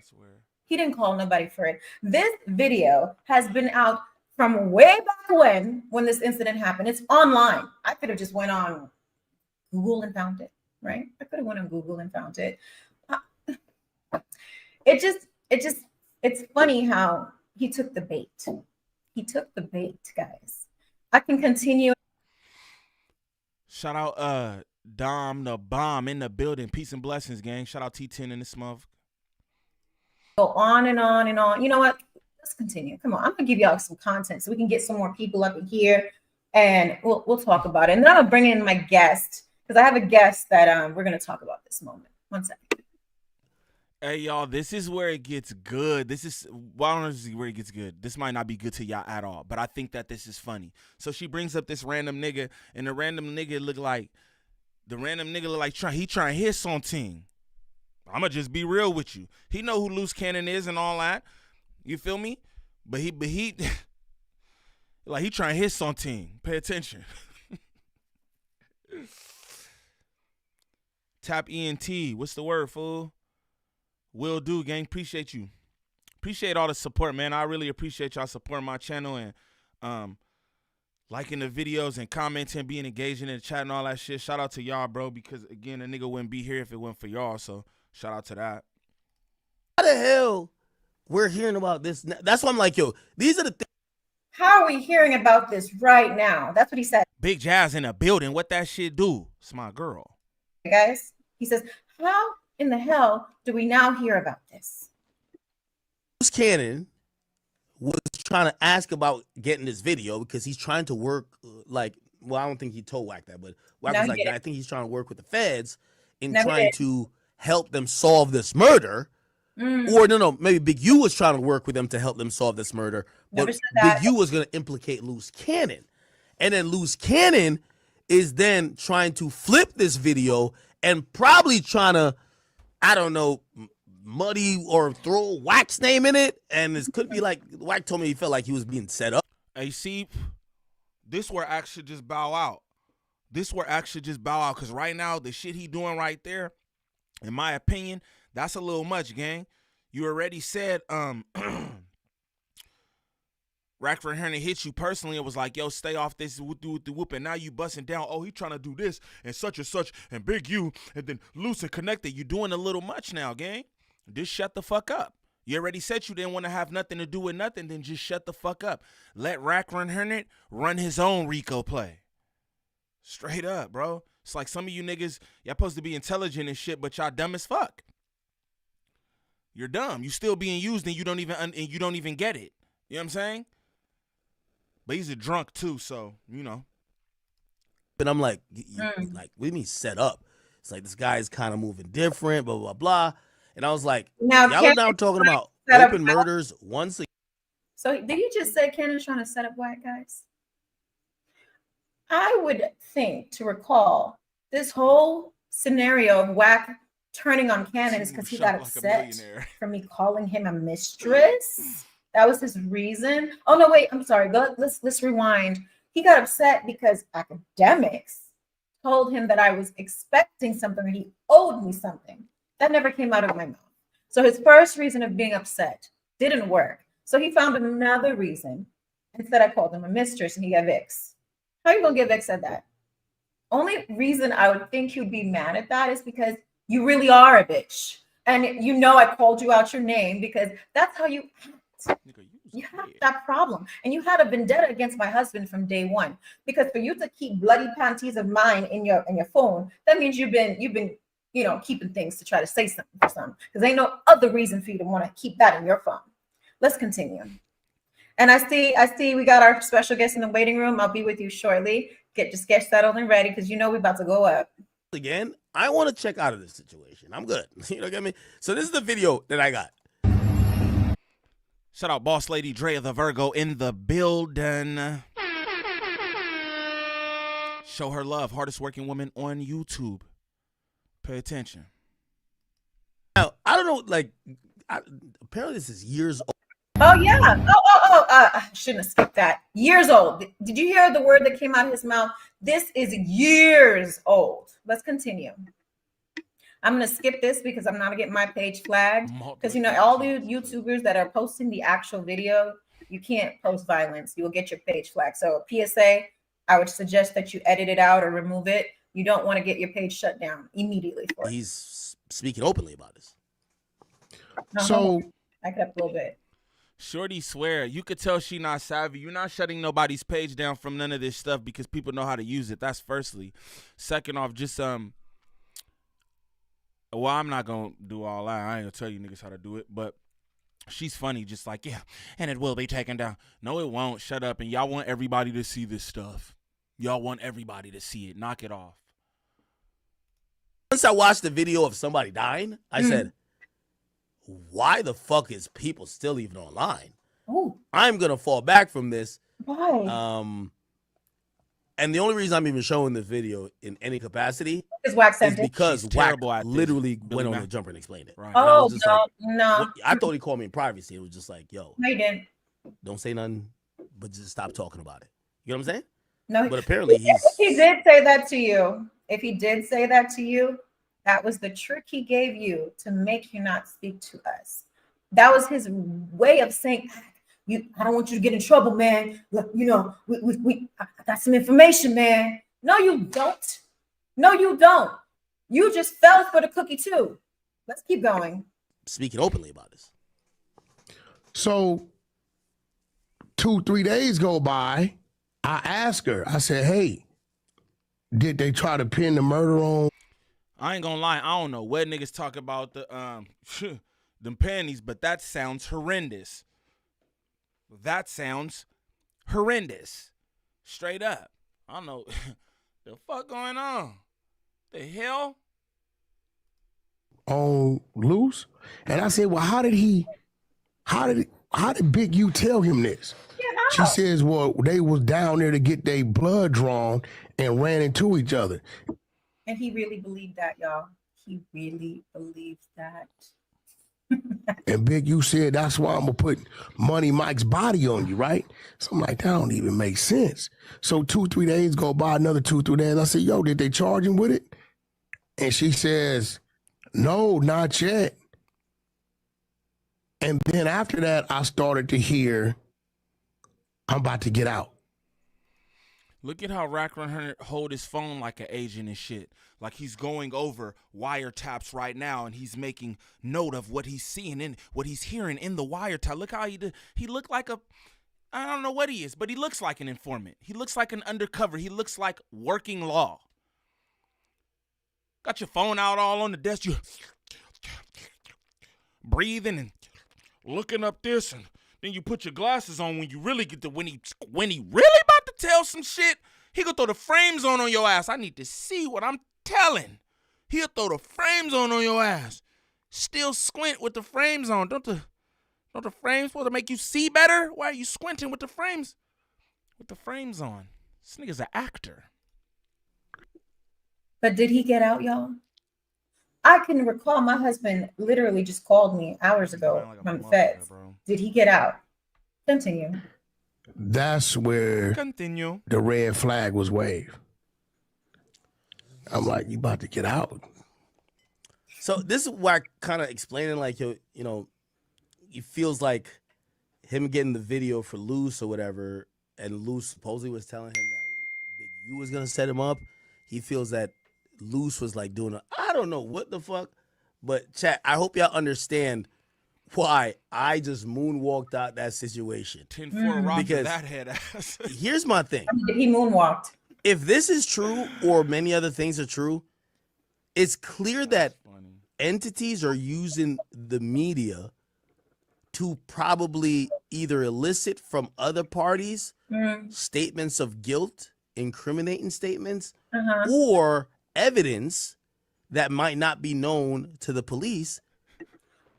He didn't call nobody for it. This video has been out from way back when this incident happened. It's online. I could have just went on Google and found it, right? I could have went on Google and found it. It's funny how he took the bait. He took the bait, guys. I can continue. Shout out Dom the Bomb in the building. Peace and blessings, gang. Shout out T10 in this month. Go on and on and on. You know what? Let's continue. Come on. I'm gonna give y'all some content so we can get some more people up in here and we'll talk about it. And then I'm gonna bring in my guest because I have a guest that we're gonna talk about this moment. 1 second. Hey y'all, this is where it gets good. This is honestly where it gets good. This might not be good to y'all at all, but I think that this is funny. So she brings up this random nigga, and the random nigga look like he trying to hit something. I'ma just be real with you. He know who Loose Cannon is and all that. You feel me? But he like he trying to hit something. Pay attention. Tap ENT. What's the word, fool? Will do, gang. Appreciate you. Appreciate all the support, man. I really appreciate y'all supporting my channel and liking the videos and commenting, being engaging in the chat and all that shit. Shout out to y'all, bro, because again, a nigga wouldn't be here if it wasn't for y'all. So shout out to that. how the hell we're hearing about this? That's why I'm like, yo, these are the things. How are we hearing about this right now? That's what he said. Big Jazz in the building. What that shit do? It's my girl. Guys, he says, how in the hell do we now hear about this? Loose Cannon was trying to ask about getting this video because he's trying to work I don't think he told Wack that, but Wack was like, I think he's trying to work with the feds in trying to help them solve this murder. Or no, maybe Big U was trying to work with them to help them solve this murder, but Big U was going to implicate Loose Cannon. And then Loose Cannon is then trying to flip this video and probably trying to, I don't know, muddy or throw Wack's name in it. And it could be like, Wack told me he felt like he was being set up. Hey, see, this where Axe should just bow out. This where Axe should just bow out. Because right now, the shit he doing right there, in my opinion, that's a little much, gang. You already said, Wack100 hit you personally. It was like, yo, stay off this with the whoop. And now you busting down. Oh, he trying to do this and such, and Big U, and then Loose and Connected. You doing a little much now, gang. Just shut the fuck up. You already said you didn't want to have nothing to do with nothing. Then just shut the fuck up. Let Wack100 run his own RICO play. Straight up, bro. It's like some of you niggas, y'all supposed to be intelligent and shit, but y'all dumb as fuck. You're dumb. You still being used and you don't even get it. You know what I'm saying? But he's a drunk too, so you know. But I'm like, like, what do you mean set up? It's like this guy is kind of moving different, blah blah blah. And I was like, y'all are now talking about open murders once again. So did you just say Cannon's trying to set up Wack, guys? I would think to recall this whole scenario of Wack turning on Cannon is because he got upset from me calling him a mistress. That was his reason. Oh no, wait, I'm sorry. Let's rewind. He got upset because academics told him that I was expecting something or he owed me something. That never came out of my mouth. So his first reason of being upset didn't work. So he found another reason. Instead, I called him a mistress and he got vexed. How you gonna get vexed at that? Only reason I would think you'd be mad at that is because you really are a bitch. And you know I called you out your name because that's how you act. You have that problem. And you had a vendetta against my husband from day one. Because for you to keep bloody panties of mine in your phone, that means you've been keeping things to try to say something for some. Because ain't no other reason for you to want to keep that in your phone. Let's continue. And I see we got our special guest in the waiting room. I'll be with you shortly. Just get settled and ready because you know we're about to go up. Again, I want to check out of this situation. I'm good. You know what I mean? So this is the video that I got. Shout out Boss Lady Drea the Virgo in the building. Show her love. Hardest working woman on YouTube. Pay attention. Now, I don't know, like, apparently this is years old. Oh, yeah. I shouldn't have skipped that. Years old. Did you hear the word that came out of his mouth? This is years old. Let's continue. I'm going to skip this because I'm not going to get my page flagged. Because, all the YouTubers that are posting the actual video, you can't post violence. You will get your page flagged. So PSA, I would suggest that you edit it out or remove it. You don't want to get your page shut down immediately for it. He's speaking openly about this. No, So back it up a little bit. Shorty swear, you could tell she not savvy. You're not shutting nobody's page down from none of this stuff because people know how to use it. That's firstly. Second off, just well, I'm not gonna do all that. I ain't gonna tell you niggas how to do it, but she's funny, just like, yeah, and it will be taken down. No, it won't. Shut up. And y'all want everybody to see this stuff. Y'all want everybody to see it. Knock it off. Once I watched the video of somebody dying, I said, why the fuck is people still even online? Ooh. I'm gonna fall back from this. Why? And the only reason I'm even showing this video in any capacity Is Wack is 100? because She's Wack terrible at this. literally Billy went on Mack. the jumper and explained it. Right. And I Oh, was just no, like, no. what- I thought he called me in privacy. It was just like, yo, No, he didn't. don't say nothing, but just stop talking about it. You know what I'm saying? No, But apparently if he did say that to you, that was the trick he gave you to make you not speak to us. That was his way of saying, I don't want you to get in trouble, man. Look, I got some information, man. No, you don't. No, you don't. You just fell for the cookie too. Let's keep going. speaking openly about this. So 2-3 days go by. I asked her, I said, hey, did they try to pin the murder on? I ain't gonna lie, I don't know what niggas talk about the them panties, but that sounds horrendous. That sounds horrendous. Straight up. I don't know the fuck going on. The hell? On Loose? And I said, well, how did Big U tell him this? She says, well, they was down there to get their blood drawn and ran into each other. And he really believed that, y'all. He really believed that. And Big U said, that's why I'm gonna put Money Mike's body on you, right? So I'm like, that don't even make sense. So 2-3 days go by, another 2-3 days. I said, yo, did they charge him with it? And she says, no, not yet. And then after that, I started to hear, I'm about to get out. Look at how Wack100 hold his phone like an agent and shit. Like he's going over wiretaps right now and he's making note of what he's seeing and what he's hearing in the wiretap. Look how he did. He looked like I don't know what he is, but he looks like an informant. He looks like an undercover. He looks like working law. Got your phone out all on the desk. You breathing and looking up this, and then you put your glasses on when you really get to when he really about to tell some shit. He gonna throw the frames on your ass. I need to see what I'm telling. He'll throw the frames on your ass. Still squint with the frames on. Don't the frames supposed to make you see better? Why are you squinting with the frames? With the frames on. This nigga's an actor. But did he get out, y'all? I can recall my husband literally just called me hours ago from the feds. Did he get out? Continue. That's where Continue. the red flag was waved. I'm like, you about to get out. So this is why I kind of explaining like, you know, it feels like him getting the video for Lush or whatever, and Lush supposedly was telling him that Big U was going to set him up. He feels that Lush was like doing I don't know what the fuck. But chat, I hope y'all understand why I just moonwalked out that situation. 10-4 rock Because that head ass. Here's my thing. He moonwalked. If this is true or many other things are true, it's clear that entities are using the media to probably either elicit from other parties statements of guilt, incriminating statements, or evidence that might not be known to the police.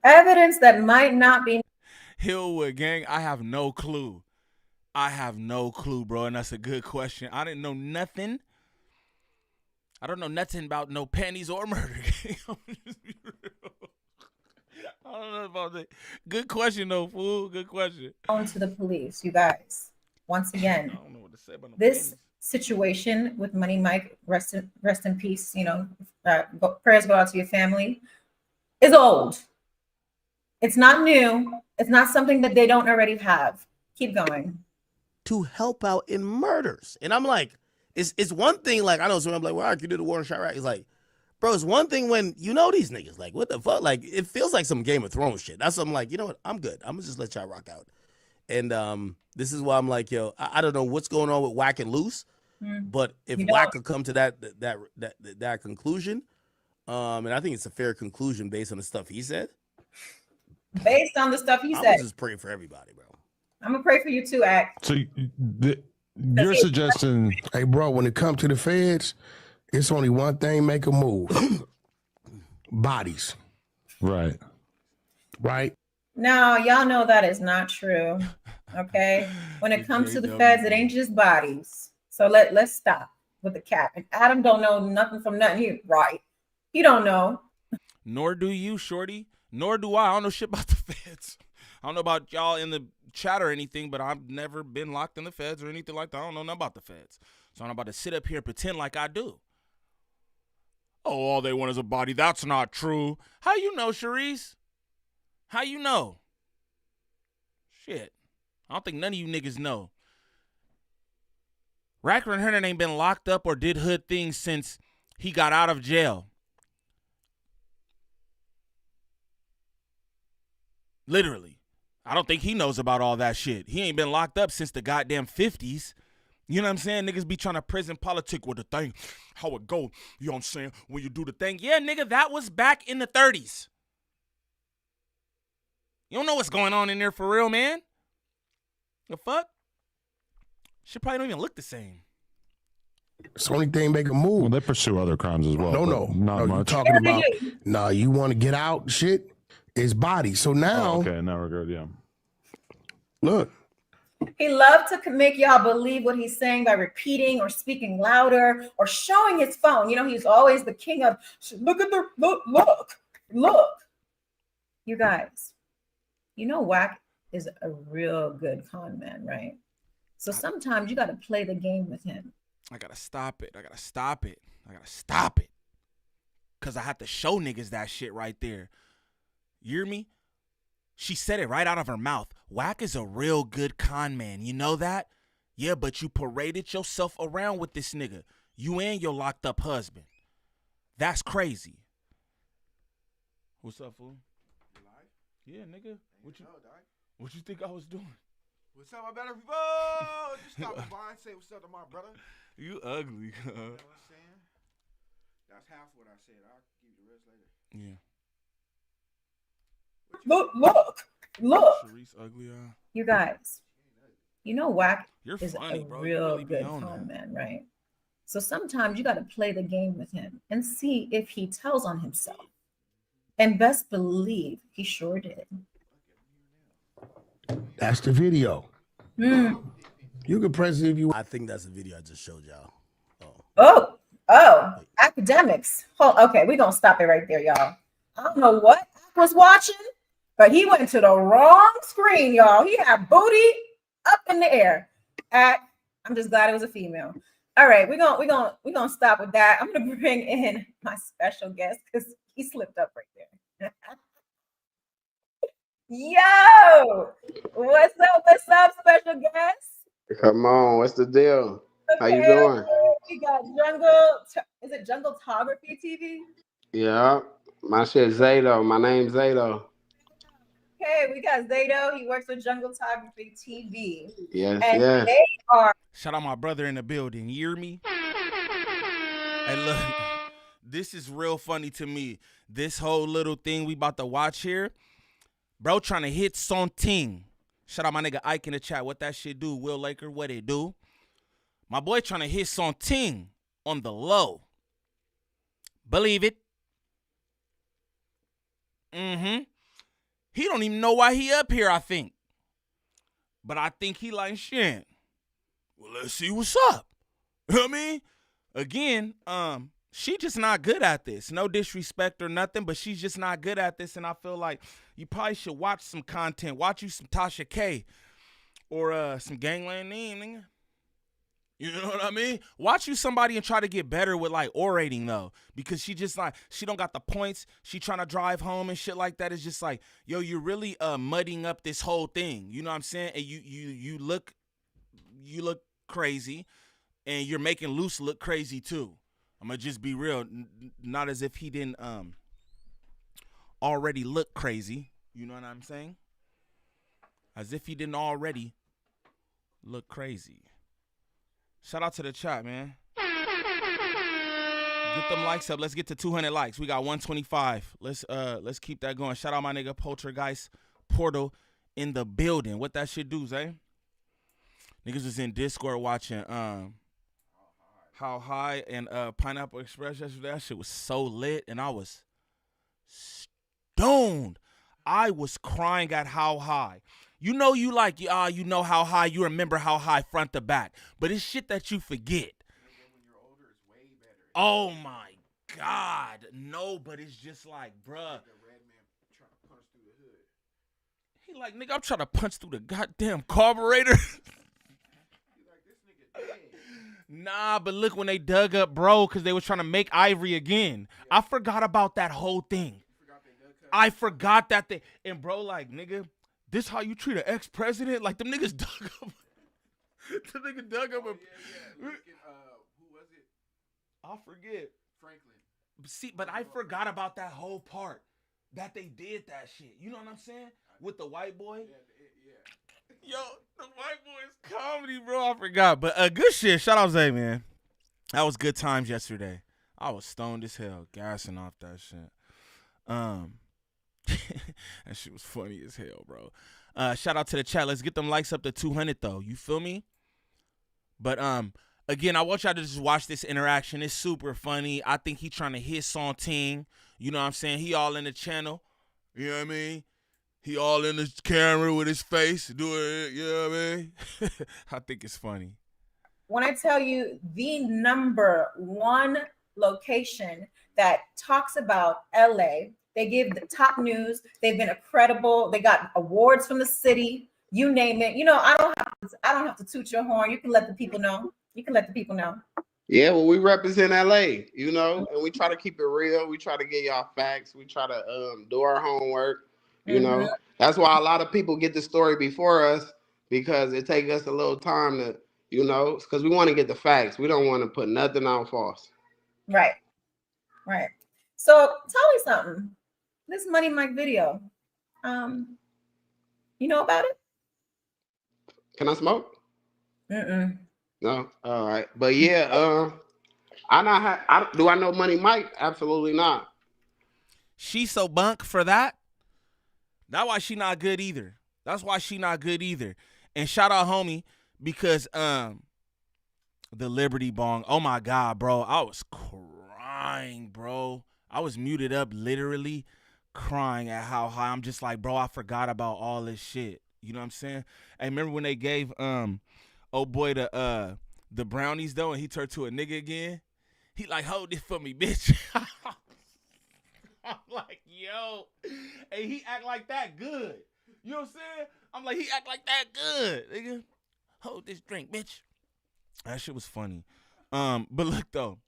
Evidence that might not be. Hillwood gang, I have no clue. I have no clue, bro, and that's a good question. I didn't know nothing. I don't know nothing about no panties or murder. I don't know about that. Good question, though, fool. Good question. On to the police, you guys. Once again, I don't know what to say about no this panties. situation with Money Mike, rest in peace. You know, prayers go out to your family. Is old. It's not new. It's not something that they don't already have. Keep going. To help out in murders. And I'm like, it's one thing, like, I know someone like, well, you did the war in Chirac. It's like, bro, it's one thing when you know these niggas. Like, what the fuck? Like, it feels like some Game of Thrones shit. That's what I'm like, you know what? I'm good. I'm gonna just let y'all rock out. And this is why I'm like, yo, I don't know what's going on with Wack and Lush, but if Wack could come to that conclusion, and I think it's a fair conclusion based on the stuff he said. Based on the stuff he said. I'm just praying for everybody, bro. I'm gonna pray for you too, Act. So you're suggesting, Hey, bro, when it comes to the feds, it's only one thing make a move. Bodies. right? Right? No, y'all know that is not true. Okay. When it comes to the feds, it ain't just bodies. So let's stop with the cap. And Adam don't know nothing from nothing. He right. He don't know. Nor do you, shorty. Nor do I. I don't know shit about the feds. I don't know about y'all in the chat or anything, but I've never been locked in the feds or anything like that. I don't know nothing about the feds. So I'm about to sit up here and pretend like I do. Oh, all they want is a body. That's not true. How you know, Charisse? How you know? Shit. I don't think none of you niggas know. Wack100 ain't been locked up or did hood things since he got out of jail. Literally. I don't think he knows about all that shit. He ain't been locked up since the goddamn 50s. You know what I'm saying? Niggas be trying to prison politic with the thing. How it go, you know what I'm saying? When you do the thing. Yeah, nigga, that was back in the 30s. You don't know what's going on in there for real, man. The fuck? Shit probably don't even look the same. It's the only thing make a move. Well, they pursue other crimes as well. No, not you much. talking about, you want to get out, shit, it's bodies. So now, Okay, now we're good. Yeah. look, He loved to make y'all believe what he's saying by repeating or speaking louder or showing his phone. You know, he's always the king of look at the look. You guys, you know Wack is a real good con man, right? So sometimes you got to play the game with him. I gotta stop it. Because I have to show niggas that shit right there. You hear me? She said it right out of her mouth. Wack is a real good con man. You know that? Yeah, but you paraded yourself around with this nigga. You and your locked up husband. That's crazy. What's up, fool? You live? Yeah, nigga. What you think I was doing? What's up, my better people? Just stop by and say what's up to my brother. You ugly. You know what I'm saying? That's half what I said. I'll give you the rest later. Yeah. Look. Charisse ugly, You guys, you know Wack You're is funny, a bro. real You really be good on con that. man, right? So sometimes you got to play the game with him and see if he tells on himself. And best believe he sure did. that's the video. You can press it if you I think that's the video I just showed y'all. Oh, academics. Okay, we're going to stop it right there, y'all. I don't know what I was watching, but he went to the wrong screen, y'all. He had booty up in the air. I'm just glad it was a female. All right, we're gonna stop with that. I'm gonna bring in my special guest because he slipped up right there. Yo, what's up? What's up, special guest? Come on, what's the deal? How you Okay, doing? we got Jungle. Is it Jungle Photography TV? Yeah, my shit Zato. My name's Zato. Okay, we got Zato. He works with Jungle Photography TV. Yes, And yes. they are. Shout out my brother in the building. You hear me? Hey, look, this is real funny to me. This whole little thing we about to watch here, bro, trying to hit something. Shout out my nigga Ike in the chat. What that shit do? Will Laker, what it do? My boy trying to hit something on the low. Believe it. He don't even know why he up here, I think. But I think he like, shit. Well, let's see what's up. You know what I mean? Again, she just not good at this. No disrespect or nothing, but she's just not good at this. And I feel like you probably should watch some content. Watch you some Tasha K or some Gvnglvnd Niem, nigga. You know what I mean? Watch you somebody and try to get better with like orating though, because she just like, she don't got the points. She trying to drive home and shit like that. It's just like, yo, you're really muddying up this whole thing. You know what I'm saying? And you look crazy, and you're making Luce look crazy too. I'm gonna just be real, not as if he didn't already look crazy. You know what I'm saying? As if he didn't already look crazy. Shout out to the chat, man. Get them likes up. Let's get to 200 likes. We got 125. Let's keep that going. Shout out my nigga Poltergeist Portal in the building. What that shit do, Zay? Niggas was in Discord watching How High and Pineapple Express yesterday. That shit was so lit, and I was stoned. I was crying at How High. You know you like, you know How High, you remember How High front to back. But it's shit that you forget. Oh my God. No, but it's just like, bruh. He like, nigga, I'm trying to punch through the goddamn carburetor. Nah, but look, when they dug up bro, because they was trying to make Ivory again. I forgot about that whole thing. I forgot that thing. And bro, like, nigga, this how you treat an ex-president? Like, them niggas dug up. The nigga dug up. Who was it? I forget. Franklin. See, but I forgot about that whole part. That they did that shit. You know what I'm saying? With the white boy. Yeah. Yo, the white boy's comedy, bro. I forgot. But good shit. Shout out Zay, man. That was good times yesterday. I was stoned as hell, gassing off that shit. That shit was funny as hell, bro. Shout out to the chat. Let's get them likes up to 200 though. You feel me? But again, I want y'all to just watch this interaction. It's super funny. I think he trying to hit something. You know what I'm saying? He all in the channel. You know what I mean? He all in the camera with his face doing it. You know what I mean? I think it's funny. When I tell you the number one location that talks about LA, they give the top news. They've been credible. They got awards from the city. You name it. You know, I don't have to toot your horn. You can let the people know. Yeah, well, we represent LA, you know, and we try to keep it real. We try to get y'all facts. We try to do our homework. You know, that's why a lot of people get the story before us, because it takes us a little time to, you know, because we want to get the facts. We don't want to put nothing out false. Right. So tell me something. This Money Mike video, you know about it? Can I smoke? No. All right. But yeah, do I know Money Mike? Absolutely not. She so bunk for that. That's why she not good either. And shout out homie, because the Liberty Bong. Oh my God, bro. I was crying, bro. I was muted up, literally crying at How High. I'm just like, bro, I forgot about all this shit. You know what I'm saying? Hey, remember when they gave oh boy the brownies though, and he turned to a nigga again? He like, hold this for me, bitch. I'm like, yo, and he act like that good. You know what I'm saying? I'm like, he act like that good, nigga. Hold this drink, bitch. That shit was funny. But look though,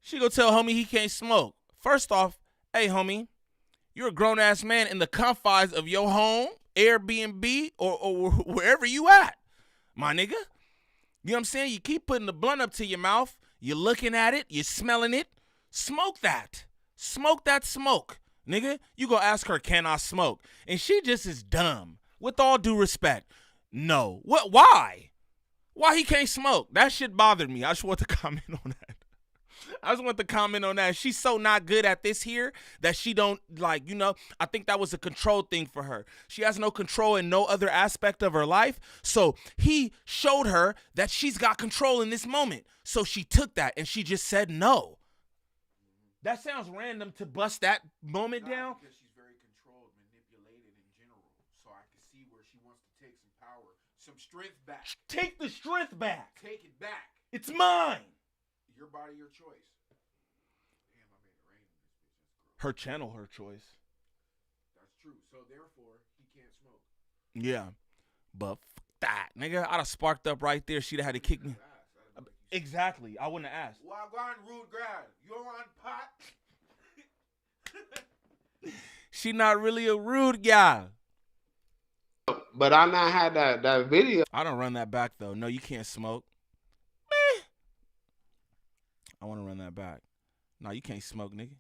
she gonna tell homie he can't smoke. First off, hey homie, you're a grown ass man in the confines of your home, Airbnb, or wherever you at, my nigga. You know what I'm saying? You keep putting the blunt up to your mouth. You're looking at it. You're smelling it. Smoke that. Smoke that smoke. Nigga, you go ask her, can I smoke? And she just is dumb. With all due respect. No. What? Why? Why he can't smoke? That shit bothered me. I just want to comment on that. She's so not good at this here that she don't, like, you know, I think that was a control thing for her. She has no control in no other aspect of her life. So he showed her that she's got control in this moment. So she took that and she just said no. That sounds random to bust that moment down. Because she's very controlled, manipulated in general. So I can see where she wants to take some power, some strength back. Take the strength back. Take it back. It's mine. Your body, your choice. Damn, I made it rain in this bitch. Her channel, her choice. That's true. So therefore, he can't smoke. Yeah. But fuck that, nigga. I'd have sparked up right there. She'd have had to kick me. Exactly. I wouldn't have asked. Wack100 rude grad. You on pot? She not really a rude guy. But I not had that video. I don't run that back though. No, you can't smoke. I want to run that back. No, you can't smoke, nigga.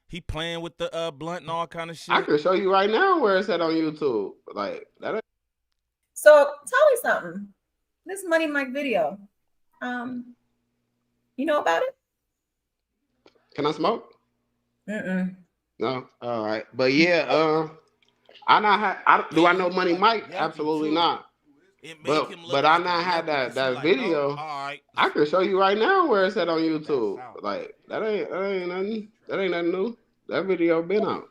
He playing with the blunt and all kind of shit. I can show you right now where it's at on YouTube. Like that. So tell me something. This Money Mike video. You know about it? Can I smoke? Mm-mm. No. All right. But yeah, do I know Money Mike? Absolutely not. But I not had that video. Like, no, all right. I can show you right now where it's at on YouTube. Like that ain't nothing. That ain't nothing new. That video been out.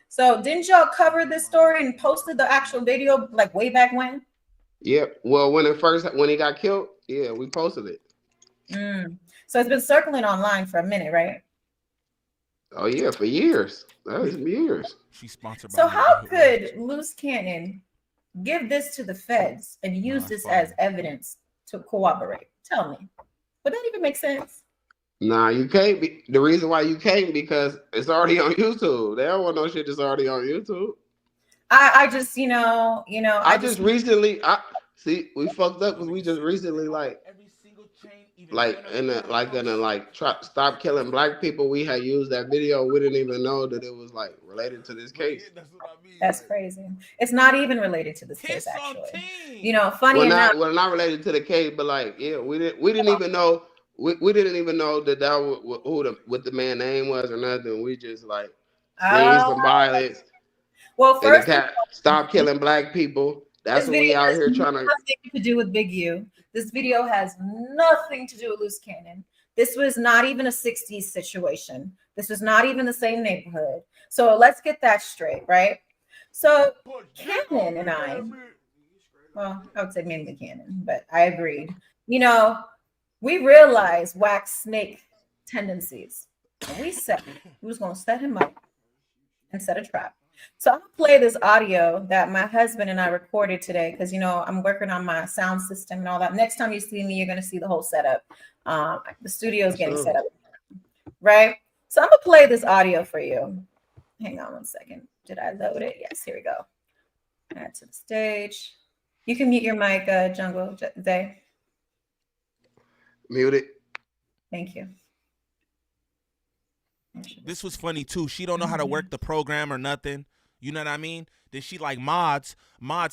So didn't y'all cover this story and posted the actual video like way back when? Yep. Well, when he got killed, yeah, we posted it. So it's been circling online for a minute, right? Oh yeah, for years. That was years. She's sponsored by. So how could Loose Cannon give this to the feds and use this as evidence to cooperate? Tell me. Would that even make sense? Nah, you can't be. The reason why you can't, because it's already on YouTube. They don't want no shit that's already on YouTube. I just, you know, I just recently, see, we fucked up because we just recently stop killing black people. We had used that video. We didn't even know that it was like related to this case. That's what I mean. That's crazy. It's not even related to this case, actually. You know, funny enough. Well, not related to the case, but like, yeah, we didn't even know. We didn't even know that was what the man's name was or nothing. We just like seen some violence. Well, first, stop killing black people. That's what we out here trying to. Nothing to do with Big U. This video has nothing to do with Loose Cannon. This was not even a 60s situation. This was not even the same neighborhood. So let's get that straight, right? So Cannon and I, well, I would say mainly Cannon, but I agreed. You know, we realized Wack's snake tendencies. And we said we was going to set him up and set a trap. So I'm gonna play this audio that my husband and I recorded today because, you know, I'm working on my sound system and all that. Next time you see me, you're going to see the whole setup. The studio is getting set up, right? So I'm going to play this audio for you. Hang on one second. Did I load it? Yes, here we go. Add to the stage. You can mute your mic, Jungle Zay. Mute it. Thank you. This was funny too. She don't know how to work the program or nothing. You know what I mean? Then she like mods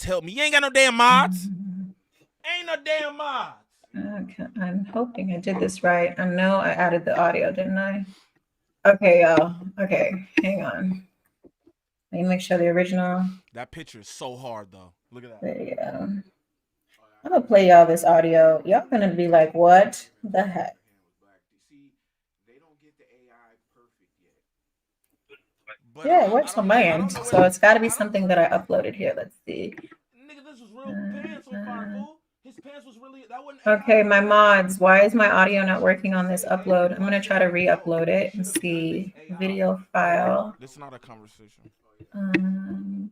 help me. You ain't got no damn mods. Ain't no damn mods. Okay, I'm hoping I did this right. I know I added the audio, didn't I? Okay, y'all. Okay, hang on. Let me make sure the original. That picture is so hard though. Look at that. There you go. I'm gonna play y'all this audio. Y'all gonna be like, what the heck? But yeah, it works on my end. So it's got to be something that I uploaded here. Let's see. Nigga, this was real pants on fire, fool. His pants was really, that wasn't. Okay, my mods. Why is my audio not working on this upload? I'm going to try to re-upload it and see. Video file. This is not a conversation.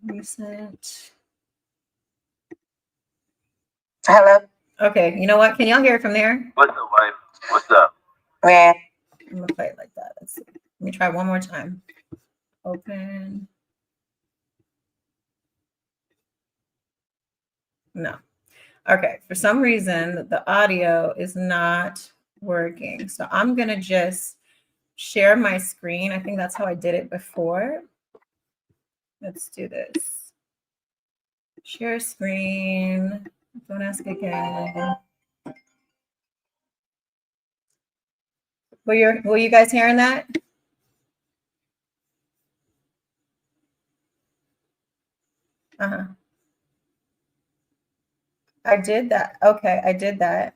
Recent. Hello. Okay, you know what? Can y'all hear it from there? What's up, wife? What's up? Man. I'm gonna play it like that. Let's see. Let me try one more time. Open. No. Okay, for some reason the audio is not working. So I'm gonna just share my screen. I think that's how I did it before. Let's do this. Share screen. Don't ask again. Were you guys hearing that? Uh-huh. I did that. Okay, I did that.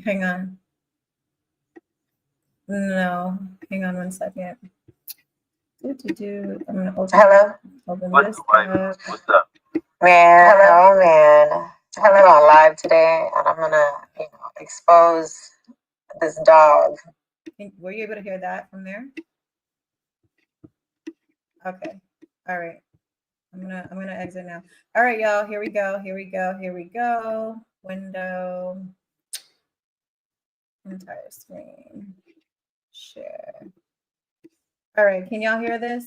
Hang on. No, hang on one second. I'm gonna open. Hello. Open What's this up, wife? up. What's up? Man, hello, man. I'm on live today, and I'm gonna, expose this dog. Were you able to hear that from there? Okay. All right. I'm gonna exit now. All right, y'all. Here we go. Window. Entire screen. Share. All right. Can y'all hear this?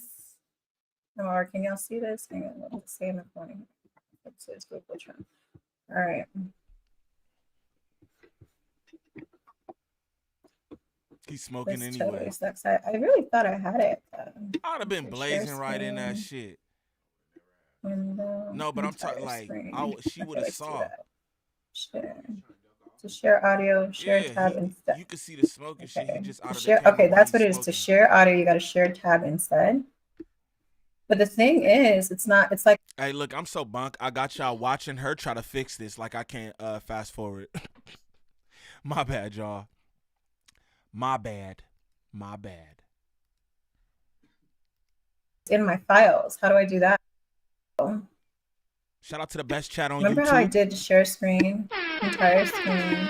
Or can y'all see this? Hang on. Let's see in the corner. It says Google Trend. All right. He's smoking This anyway. totally sucks. I really thought I had it. I'd have been blazing right in that shit. Window, No, but I'm talking like she would have saw. Share. To share audio, share tab instead. You could see the smoke and shit. He just out of Share. the camera Okay, while that's he's what it is. To smoking. share audio, you got to share tab instead. But the thing is, it's not. It's like. Hey, look, I'm so bunk. I got y'all watching her try to fix this. Like I can't fast forward. My bad, y'all. My bad. In my files. How do I do that? Shout out to the best chat on Remember YouTube. how I did share screen, entire screen.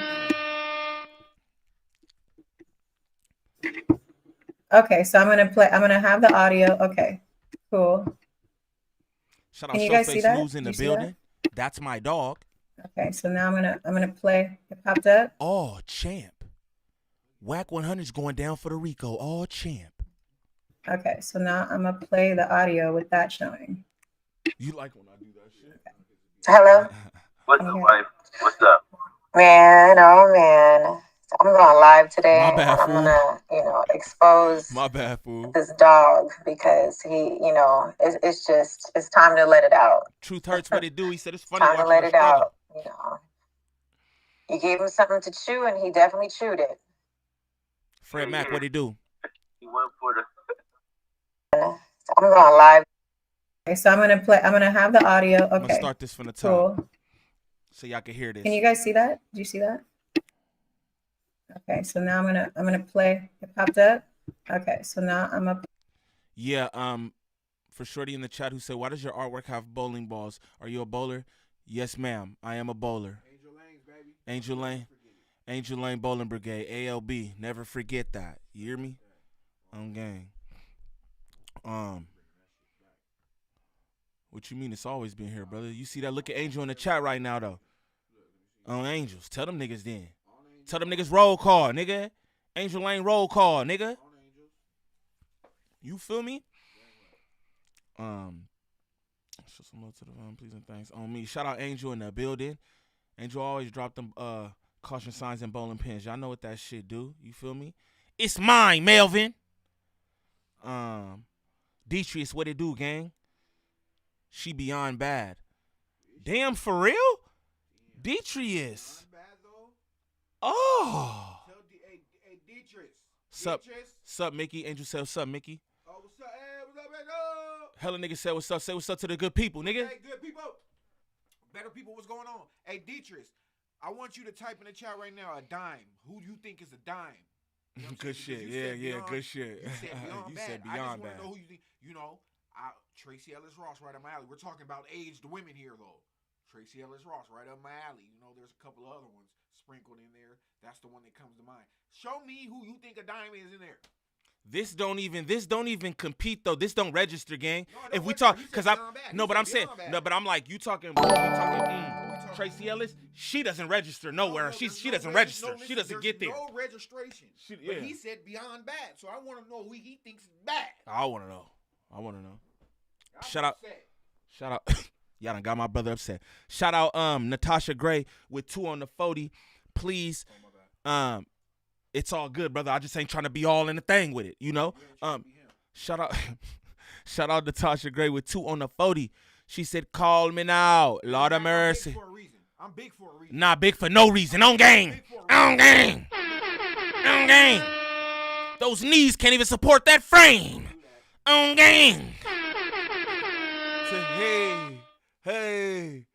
Okay, so I'm gonna have the audio. Okay, cool. Shout Can out you guys see Showface that? News in the building. That's my dog. Okay, so now I'm gonna play. It popped up. Oh, champ. Wack100 is going down for the RICO. Oh, champ. Okay, so now I'm gonna play the audio with that showing. You like when I do that shit? Okay. Hello. What's up, wife? What's up? Man, oh man. I'm going live today. My bad, and fool. I'm gonna, expose My bad, fool. this dog because he, it's time to let it out. Truth hurts what it do. He said it's funny Time to watching let her it struggle. out. You gave him something to chew, and he definitely chewed it. Fred Mack, what he do? He went for the. I'm going live. Okay, so I'm gonna have the audio. Okay. I'm gonna start this from the top. Cool. So y'all can hear this. Can you guys see that? Do you see that? Okay, so now I'm gonna play. It popped up. Okay, so now I'm up. Yeah, for Shorty in the chat who said, why does your artwork have bowling balls? Are you a bowler? Yes, ma'am. I am a bowler. Angel Lane's, baby. Angel Lane Bowling Brigade. ALB. Never forget that. You hear me? On gang. What you mean it's always been here, brother? You see that? Look at Angel in the chat right now, though. On Angels. Tell them niggas then. Tell them niggas roll call, nigga. Angel Lane roll call, nigga. You feel me? Show some love to the please and thanks on me. Shout out Angel in the building. Angel always drop them caution signs and bowling pins. Y'all know what that shit do. You feel me? It's mine, Melvin. Detrius, what it do, gang? She beyond bad. Damn, for real? Detrius. Oh. Sup, Mickey? Angel said, what's up, Mickey? Oh, what's up? Hey, what's up, man? Hella nigga said, what's up? Say what's up to the good people, nigga. Hey, good people. Better people, what's going on? Hey, Detrius, I want you to type in the chat right now a dime. Who do you think is a dime? You know good shit. Yeah, good shit. You said beyond bad. Beyond I just want bad. to know who you think. Tracy Ellis Ross right up my alley. We're talking about aged women here, though. Tracy Ellis Ross right up my alley. There's a couple of other ones sprinkled in there. That's the one that comes to mind. Show me who you think a dime is in there. This don't even compete though. This don't register, gang. No, if we talk, cause I'm bad. no, but I'm saying bad. no, but I'm like you talking. Tracy Ellis, she doesn't register nowhere. No, She there's doesn't no register. no, She doesn't get there. No registration. Yeah. But he said beyond bad, so I want to know who he thinks is bad. I want to know. I'm Shout out. upset. Shout out. Y'all done got my brother upset. Shout out Natasha Gray with 2 on the 40. Please. It's all good, brother. I just ain't trying to be all in the thing with it, you know? Shout out shout out Natasha Gray with 2 on the 40. She said, call me now. Lord of mercy. I'm big for a reason. Nah, big for no reason. On game. On game. On game. Those knees can't even support that frame. On game. Hey.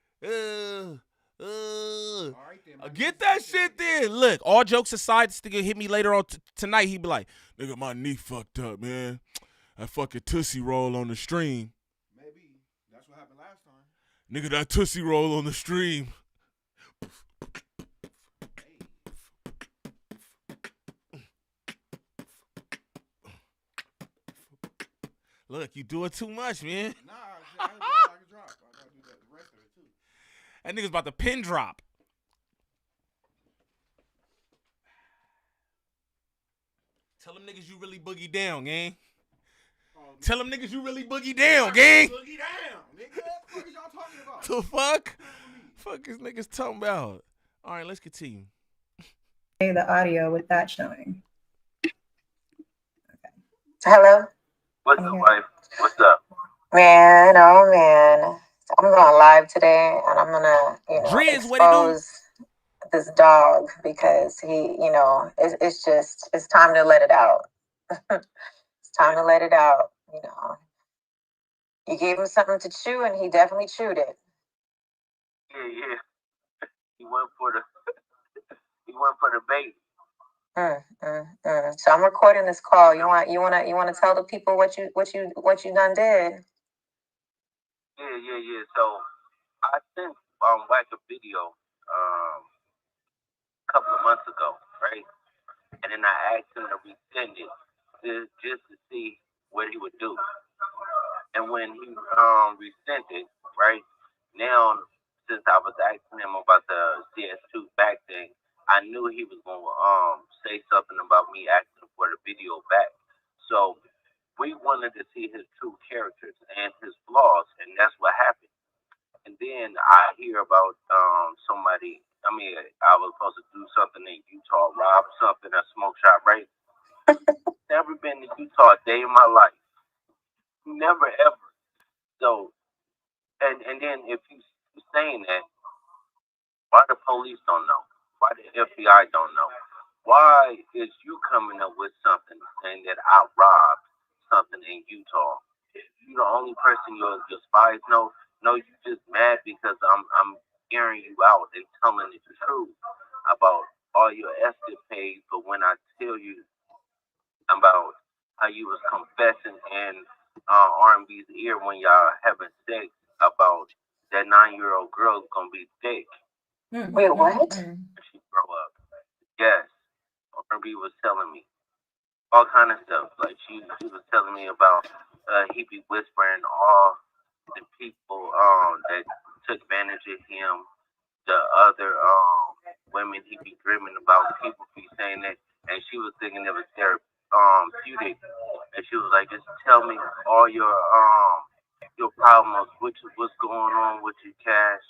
Get that shit then. Look, all jokes aside, this nigga hit me later on tonight. He be like, nigga, my knee fucked up, man. I fucking Tootsie Roll on the stream. Maybe. That's what happened last time. Nigga, that Tootsie Roll on the stream. Look, you do it too much, man. Nah, I can drop. I gotta do the rest of it too. That nigga's about to pin drop. Tell them niggas you really boogie down, gang. Tell them niggas you really boogie down, gang. Boogie down, nigga. What the fuck is y'all talking about? The fuck? Fuck is niggas talking about? All right, let's continue. The audio with that showing. Hello? What's up, wife? What's up? Man, oh man. I'm going live today and I'm gonna, expose this dog because he, it's time to let it out. It's time to let it out, You gave him something to chew and he definitely chewed it. Yeah. He went for the bait. So I'm recording this call. You want to tell the people what you done did? Yeah. So I sent Wack a video a couple of months ago, right? And then I asked him to resend it just to see what he would do. And when he resent it, right now, since I was asking him about the CS2 back thing, I knew he was going to say something about me asking for the video back. So we wanted to see his true characters and his flaws, and that's what happened. And then I hear about somebody. I was supposed to do something in Utah, rob something, a smoke shop, right? Never been to Utah a day in my life. Never ever. So, and then if you saying that, why the police don't know? Why the FBI don't know? Why is you coming up with something saying that I robbed something in Utah? You the only person your spies know? No, you just mad because I'm hearing you out and telling the truth about all your escapades. But when I tell you about how you was confessing in R&B's ear when y'all having sex about that 9-year-old girl's gonna be thick. Wait, what? She grow up. Yes. R&B was telling me all kind of stuff. Like she was telling me about he be whispering all the people that took advantage of him, the other women he be dreaming about, people be saying that, and she was thinking it was therapeutic, and she was like, just tell me all your problems, what's going on with your cash,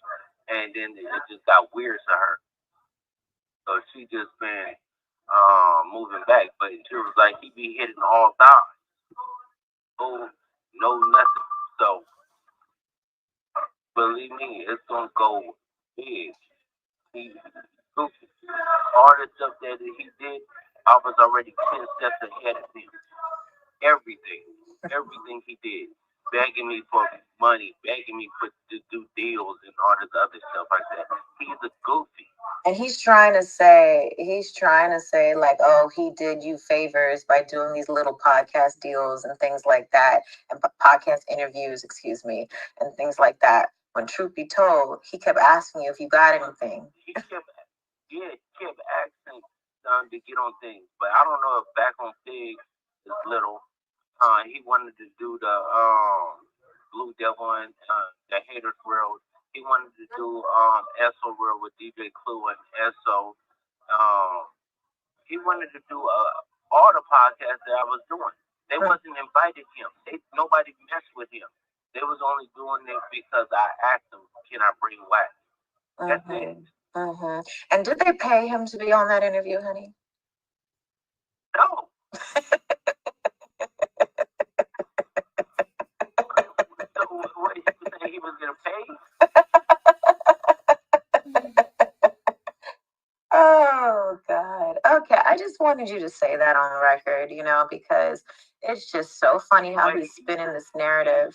and then it just got weird to her. So she just been moving back, but she was like, he be hitting all thighs. Oh, no, nothing. So believe me, it's gonna go big. All the stuff that he did, I was already 10 steps ahead of him. Everything he did, begging me for money, begging me to do deals and all this other stuff like that. He's a goofy. And he's trying to say like, oh, he did you favors by doing these little podcast deals and things like that, and podcast interviews, and things like that. When truth be told, he kept asking you if you got anything. He kept asking to get on things, but I don't know if Back on Pig is little. He wanted to do the Blue Devil and the Haters World he wanted to do ESO World with DJ Clue and ESO. He wanted to do all the podcasts that I was doing. They wasn't invited him. Nobody messed with him. They was only doing it because I asked them, can I bring Wack? That's it. And did they pay him to be on that interview, honey? No. So what, you saying he was gonna pay? Oh God. Okay, I just wanted you to say that on the record, you know, because it's just so funny how he's spinning this narrative.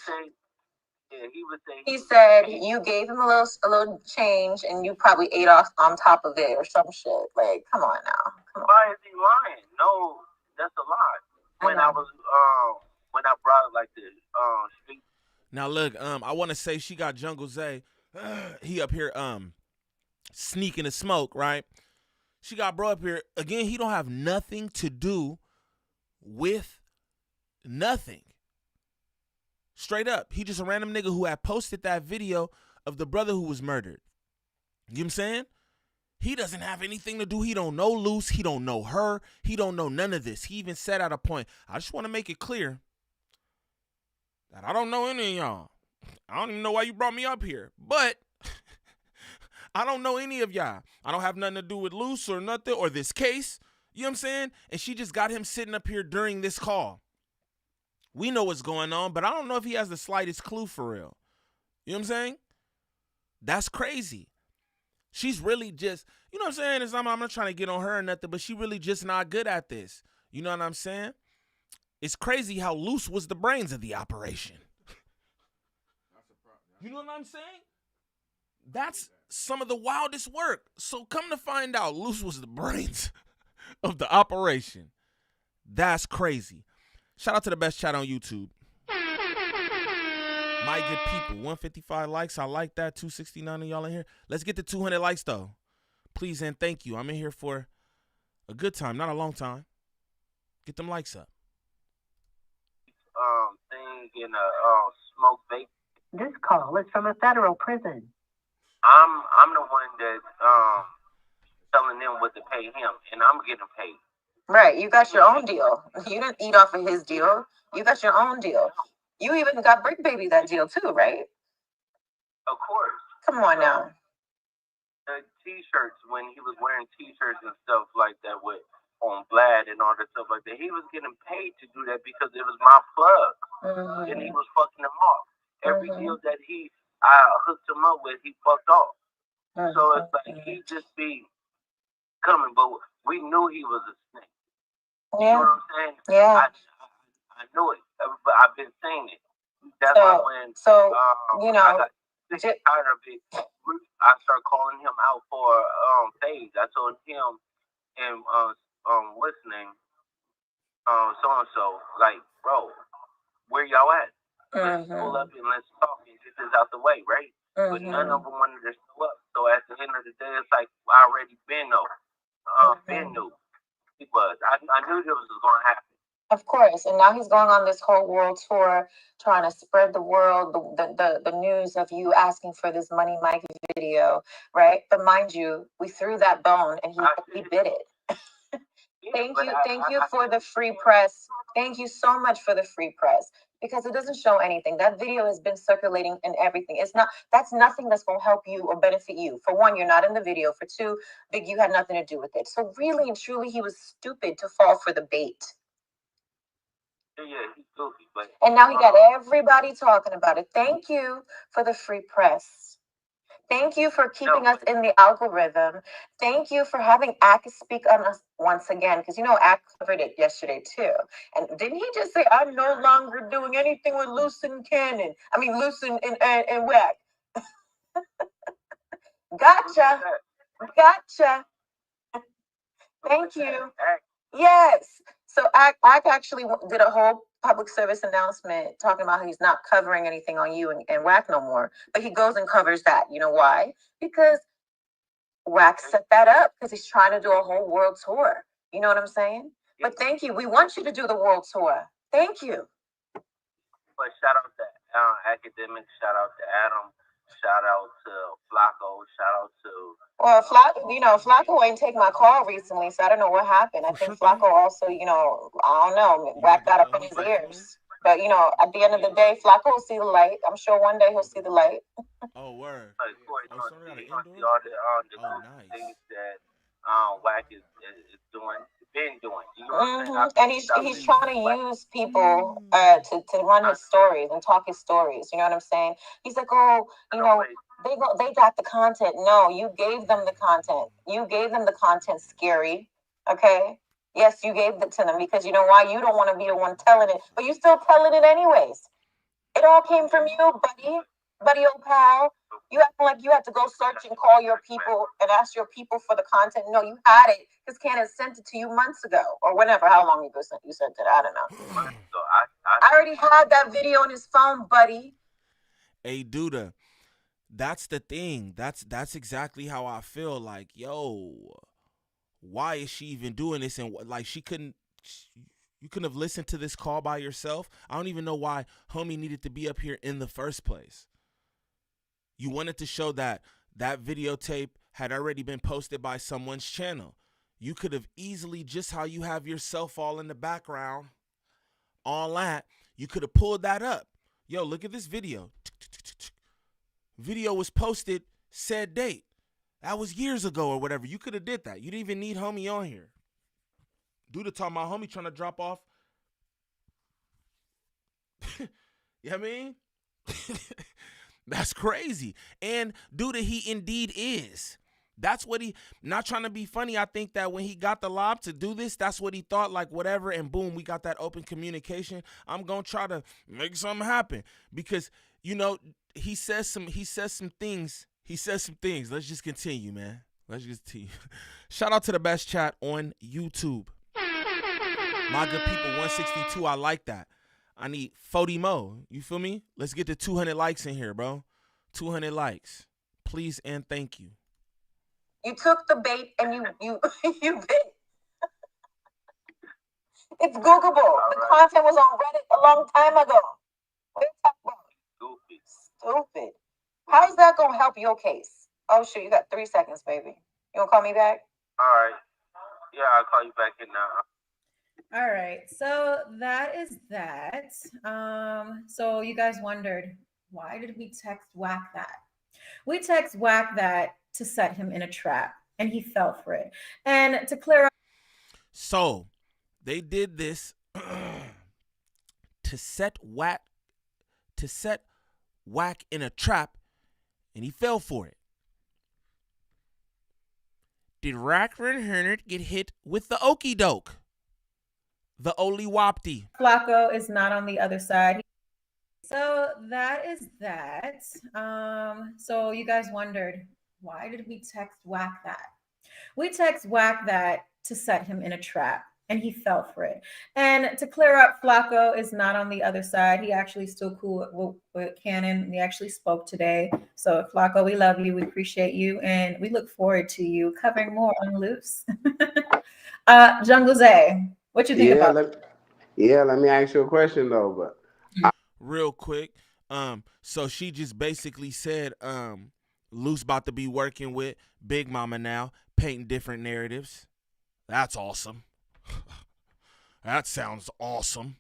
He said you gave him a little change and you probably ate off on top of it or some shit. Like, come on now. Why is he lying? No, that's a lie. When I brought it like this, street. Now look, I want to say she got Jungle Zay. He up here sneaking the smoke, right? She got bro up here again. He don't have nothing to do with nothing. Straight up. He just a random nigga who had posted that video of the brother who was murdered. You know what I'm saying? He doesn't have anything to do. He don't know Luce. He don't know her. He don't know none of this. He even said at a point, I just want to make it clear that I don't know any of y'all. I don't even know why you brought me up here. But I don't know any of y'all. I don't have nothing to do with Luce or nothing or this case. You know what I'm saying? And she just got him sitting up here during this call. We know what's going on, but I don't know if he has the slightest clue for real. You know what I'm saying? That's crazy. She's really just, you know what I'm saying? I'm not trying to get on her or nothing, but she really just not good at this. You know what I'm saying? It's crazy how Luce was the brains of the operation. You know what I'm saying? That's some of the wildest work. So come to find out, Luce was the brains of the operation. That's crazy. Shout out to the best chat on YouTube. My good people, 155 likes. I like that. 269 of y'all in here. Let's get to 200 likes, though. Please and thank you. I'm in here for a good time, not a long time. Get them likes up. Thing in a smoke vape. This call is from a federal prison. I'm the one that telling them what to pay him, and I'm getting paid. Right, you got your own deal. You didn't eat off of his deal. You got your own deal. You even got Brick Baby that deal too, right? Of course. Come on now. The T-shirts, when he was wearing T-shirts and stuff like that with on Vlad and all that stuff like that, he was getting paid to do that because it was my plug, and he was fucking him off. Every deal that I hooked him up with, he fucked off. So it's like he just be coming, but we knew he was a snake. You know what I'm saying? Yeah. I knew it, but I've been saying it. That's why when you know, I got sick tired of it, I started calling him out for phase. I told him and what's his name, so and so, like, bro, where y'all at? Let's pull up and let's talk and get this out the way, right? But none of them wanted to show up. So at the end of the day, it's like I already been knew. He was. I knew this was going to happen. Of course, and now he's going on this whole world tour, trying to spread the world, the news of you asking for this Money Mike video, right? But mind you, we threw that bone and he bit it. Thank you for the free press. Thank you so much for the free press, because it doesn't show anything. That video has been circulating and everything. That's nothing that's going to help you or benefit you. For one, you're not in the video. For two, Big, you had nothing to do with it. So really and truly, he was stupid to fall for the bait. Yeah, he's goofy, but and now he got everybody talking about it. Thank you for the free press. Thank you for keeping us in the algorithm. Thank you for having Ack speak on us once again, because you know Ack covered it yesterday too. And didn't he just say, I'm no longer doing anything with Luce and Cannon? I mean, Luce and Wack. Gotcha. Thank you. Yes. So Ack actually did a whole public service announcement talking about how he's not covering anything on you and Wack no more. But he goes and covers that. You know why? Because Wack set that up because he's trying to do a whole world tour. You know what I'm saying? But thank you. We want you to do the world tour. Thank you. But shout out to Academic. Shout out to Adam. Shout out to Flacco. Shout out to Well, Flacco ain't take my call recently, so I don't know what happened. I think Flacco also, I don't know, whacked out up in his ears. But at the end of the day, Flacco will see the light. I'm sure one day he'll see the light. Oh, word. Corey, Oh, somebody got an see indoor? all the Oh, nice. things that Wack is doing, been doing. You know what I'm saying? And he's trying to use people to run his stories and talk his stories. You know what I'm saying? He's like, oh, they got the content. No, you gave them the content. You gave them the content, Scary. Okay. Yes, you gave it to them because you know why? You don't want to be the one telling it, but you still telling it anyways. It all came from you, buddy, old pal. You acting like you had to go search and call your people and ask your people for the content. No, you had it because Candace sent it to you months ago or whenever, how long ago you sent it. I don't know. So I already had that video on his phone, buddy. Hey, Duda, that's the thing. That's exactly how I feel. Like, yo, why is she even doing this? And like, you couldn't have listened to this call by yourself. I don't even know why homie needed to be up here in the first place. You wanted to show that videotape had already been posted by someone's channel. You could have easily, just how you have yourself all in the background, all that, you could have pulled that up. Yo, look at this video. Video was posted said date. That was years ago or whatever. You could have did that. You didn't even need homie on here. Dude talking about homie trying to drop off. You know what I mean? That's crazy. And dude, he indeed is. That's what he, not trying to be funny. I think that when he got the lob to do this, that's what he thought, like whatever. And boom, we got that open communication. I'm going to try to make something happen because, he says some things. Let's just continue, man. Let's just continue. Shout out to the best chat on YouTube. My good people, 162. I like that. I need 40 more. You feel me? Let's get to 200 likes in here, bro. 200 likes. Please and thank you. You took the bait and you bit. It's Googleable. The content was on Reddit a long time ago. What are you talking about? Stupid. How's that going to help your case? Oh, shoot. You got 3 seconds, baby. You want to call me back? All right. Yeah, I'll call you back in now. All right, so that is that. So you guys wondered, why did we text Wack that? We text Wack that to set him in a trap, and he fell for it. And to clear up, so they did this to set Wack in a trap, and he fell for it. Did Wack100 get hit with the okie doke? The Oli Wapti. Flacco is not on the other side. So that is that. So you guys wondered, why did we text Wack that? We text Wack that to set him in a trap, and he fell for it. And to clear up, Flacco is not on the other side. He actually still cool with Cannon. We actually spoke today. So Flacco, we love you. We appreciate you. And we look forward to you covering more on Loose. Jungle Zay. What you think about? Let me ask you a question though, but real quick. So she just basically said, Loose about to be working with Big Mama now, painting different narratives. That's awesome. That sounds awesome.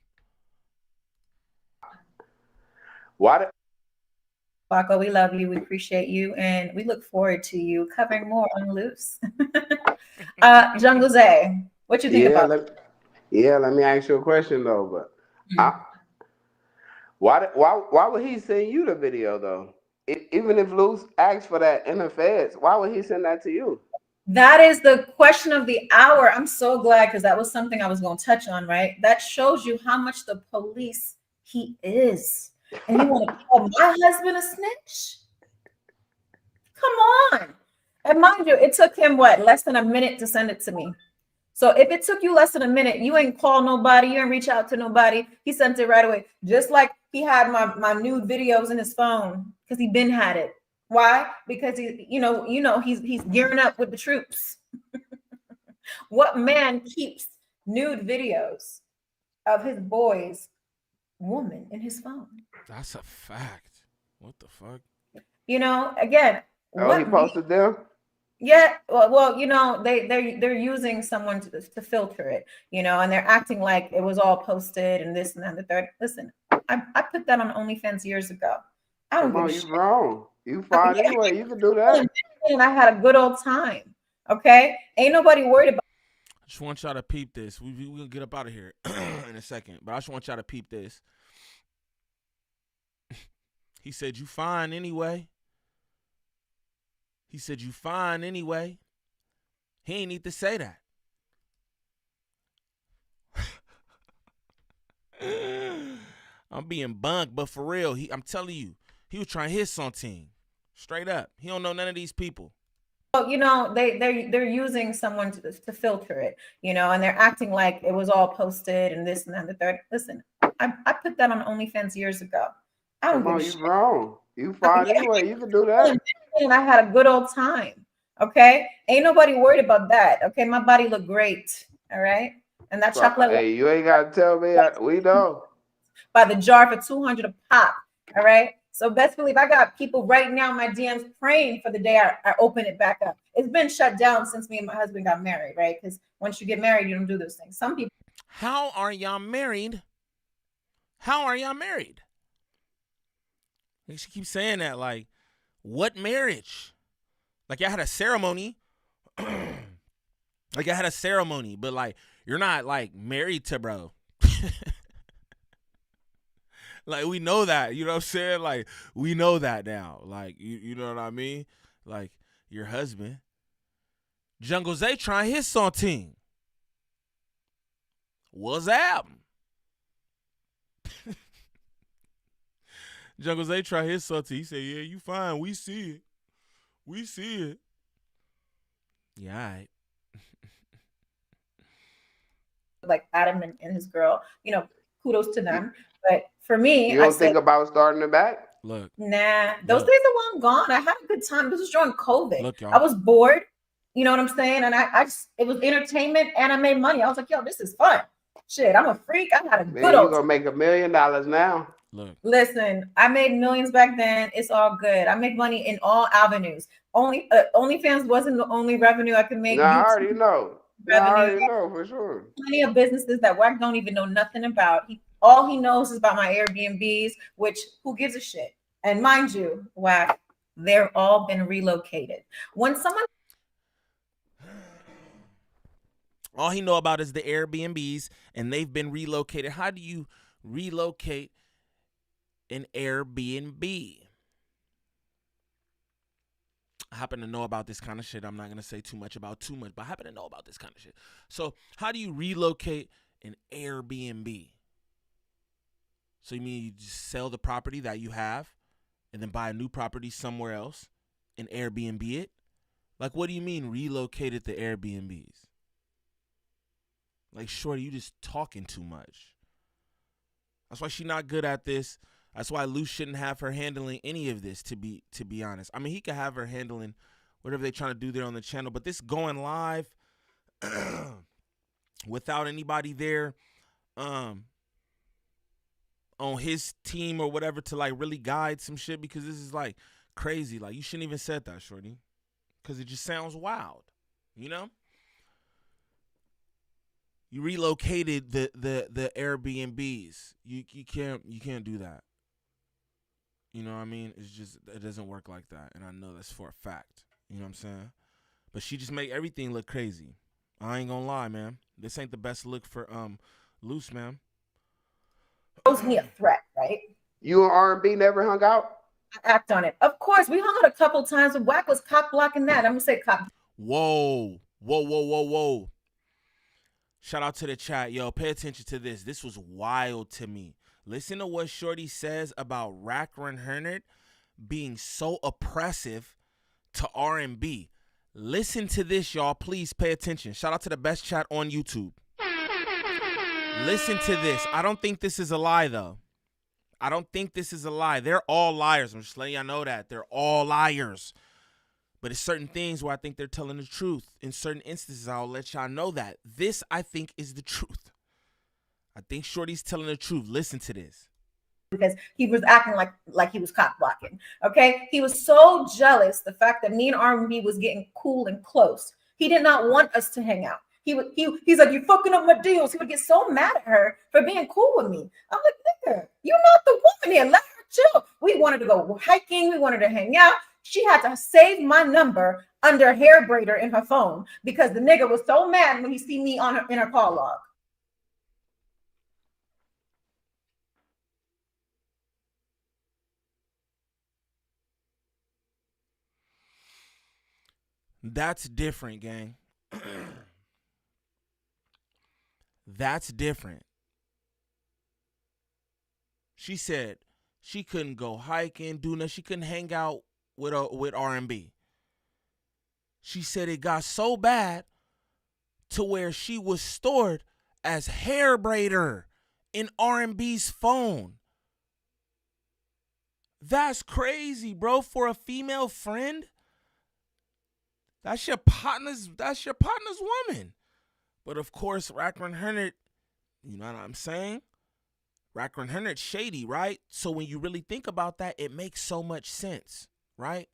Why? Flacco, we love you. We appreciate you, and we look forward to you covering more on Loose. Jungle Zay, what you think about? Let me ask you a question though, but why would he send you the video though? Even if Loose asked for that in the feds, why would he send that to you? That is the question of the hour. I'm so glad because that was something I was going to touch on, right? That shows you how much the police he is. And you want to call my husband a snitch? Come on. And mind you, it took him, less than a minute to send it to me. So if it took you less than a minute, you ain't call nobody, you ain't reach out to nobody. He sent it right away. Just like he had my nude videos in his phone because he been had it. Why? Because he's gearing up with the troops. What man keeps nude videos of his boy's woman in his phone? That's a fact. What the fuck? You know, again, Oh, he posted them. Yeah, well, you know, they're using someone to filter it, you know, and they're acting like it was all posted and this and that and the third. Listen, I put that on OnlyFans years ago. I don't Come on, give a you shit. grown. You fine anyway. You can do that. And I had a good old time. Okay, ain't nobody worried about. I just want y'all to peep this. We're gonna get up out of here in a second, but I just want y'all to peep this. He said, "You fine anyway." He said, "You fine anyway." He ain't need to say that. I'm being bunked, but for real, I'm telling you, he was trying his song team. Straight up. He don't know none of these people. Well, you know, they're using someone to filter it, you know, and they're acting like it was all posted and this and that and the third. Listen, I put that on OnlyFans years ago. I don't Come on, give a you shit. grown. You fine anyway. You can do that. And I had a good old time. Okay, ain't nobody worried about that. Okay, my body looked great. All right, and that chocolate. Hey, you ain't gotta tell me. We know. By the jar for $200 a pop. All right. So best believe I got people right now in my DMs praying for the day I open it back up. It's been shut down since me and my husband got married, right? Because once you get married, you don't do those things. Some people. How are y'all married? How are y'all married? She keeps saying that, like, what marriage? Like, I had a ceremony. Like, I had a ceremony, but, like, you're not, like, married to bro. Like, we know that. You know what I'm saying? Like, we know that now. Like, you know what I mean? Like, your husband. Jungle Zay trying his song team. What's happening? Jungle Zay try his song team. He said, yeah, you fine. We see it. We see it. Yeah, all right. Like Adam and his girl, you know, kudos to them. But for me, you don't think about starting it back? Look. Nah, those days are long gone. I had a good time. This was during COVID. Look, y'all. I was bored. You know what I'm saying? And I just, it was entertainment and I made money. I was like, yo, this is fun. Shit, I'm a freak. I had a good old You're gonna make $1 million now. Look. Listen, I made millions back then. It's all good. I make money in all avenues. OnlyFans wasn't the only revenue I could make. No, I already know. Revenue. I already know for sure. Plenty of businesses that Wack don't even know nothing about. All he knows is about my Airbnbs, which who gives a shit? And mind you, Wack, they're all been relocated. When someone all he know about is the Airbnbs, and they've been relocated. How do you relocate an Airbnb? I happen to know about this kind of shit. I'm not going to say too much, but I happen to know about this kind of shit. So how do you relocate an Airbnb? So you mean you just sell the property that you have and then buy a new property somewhere else and Airbnb it? Like, what do you mean relocated the Airbnbs? Like, shorty, you just talking too much. That's why she's not good at this. That's why Lush shouldn't have her handling any of this, to be honest. I mean, he could have her handling whatever they're trying to do there on the channel, but this going live without anybody there on his team or whatever to, like, really guide some shit, because this is, like, crazy. Like, you shouldn't even said that, shorty, because it just sounds wild, you know? You relocated the Airbnbs. You can't do that. You know what I mean? It's just, it doesn't work like that. And I know that's for a fact. You know what I'm saying? But she just make everything look crazy. I ain't gonna lie, man. This ain't the best look for Lush, man. Pose me a threat, right? You and R&B never hung out? I act on it. Of course, we hung out a couple times, and Wack was cop blocking that. I'm gonna say cop. Whoa. Shout out to the chat. Yo, pay attention to this. This was wild to me. Listen to what Shorty says about Wack100 being so oppressive to R&B. Listen to this, y'all. Please pay attention. Shout out to the best chat on YouTube. Listen to this. I don't think this is a lie, though. I don't think this is a lie. They're all liars. I'm just letting y'all know that. They're all liars. But it's certain things where I think they're telling the truth. In certain instances, I'll let y'all know that. This, I think, is the truth. I think Shorty's telling the truth. Listen to this. because he was acting like he was cock blocking. Okay, he was so jealous the fact that me and R&B was getting cool and close. He did not want us to hang out. He's like, you fucking up my deals. He would get so mad at her for being cool with me. I'm like, nigga, you're not the woman here. Let her chill. We wanted to go hiking. We wanted to hang out. She had to save my number under hair braider in her phone because the nigga was so mad when he see me in her call log. That's different, gang. That's different. She said she couldn't go hiking, do nothing. She couldn't hang out with R&B. She said it got so bad to where she was stored as hair braider in R&B's phone. That's crazy, bro. For a female friend, that's your partner's woman. But of course, Wack100, you know what I'm saying? Wack100 shady, right? So when you really think about that, it makes so much sense, right?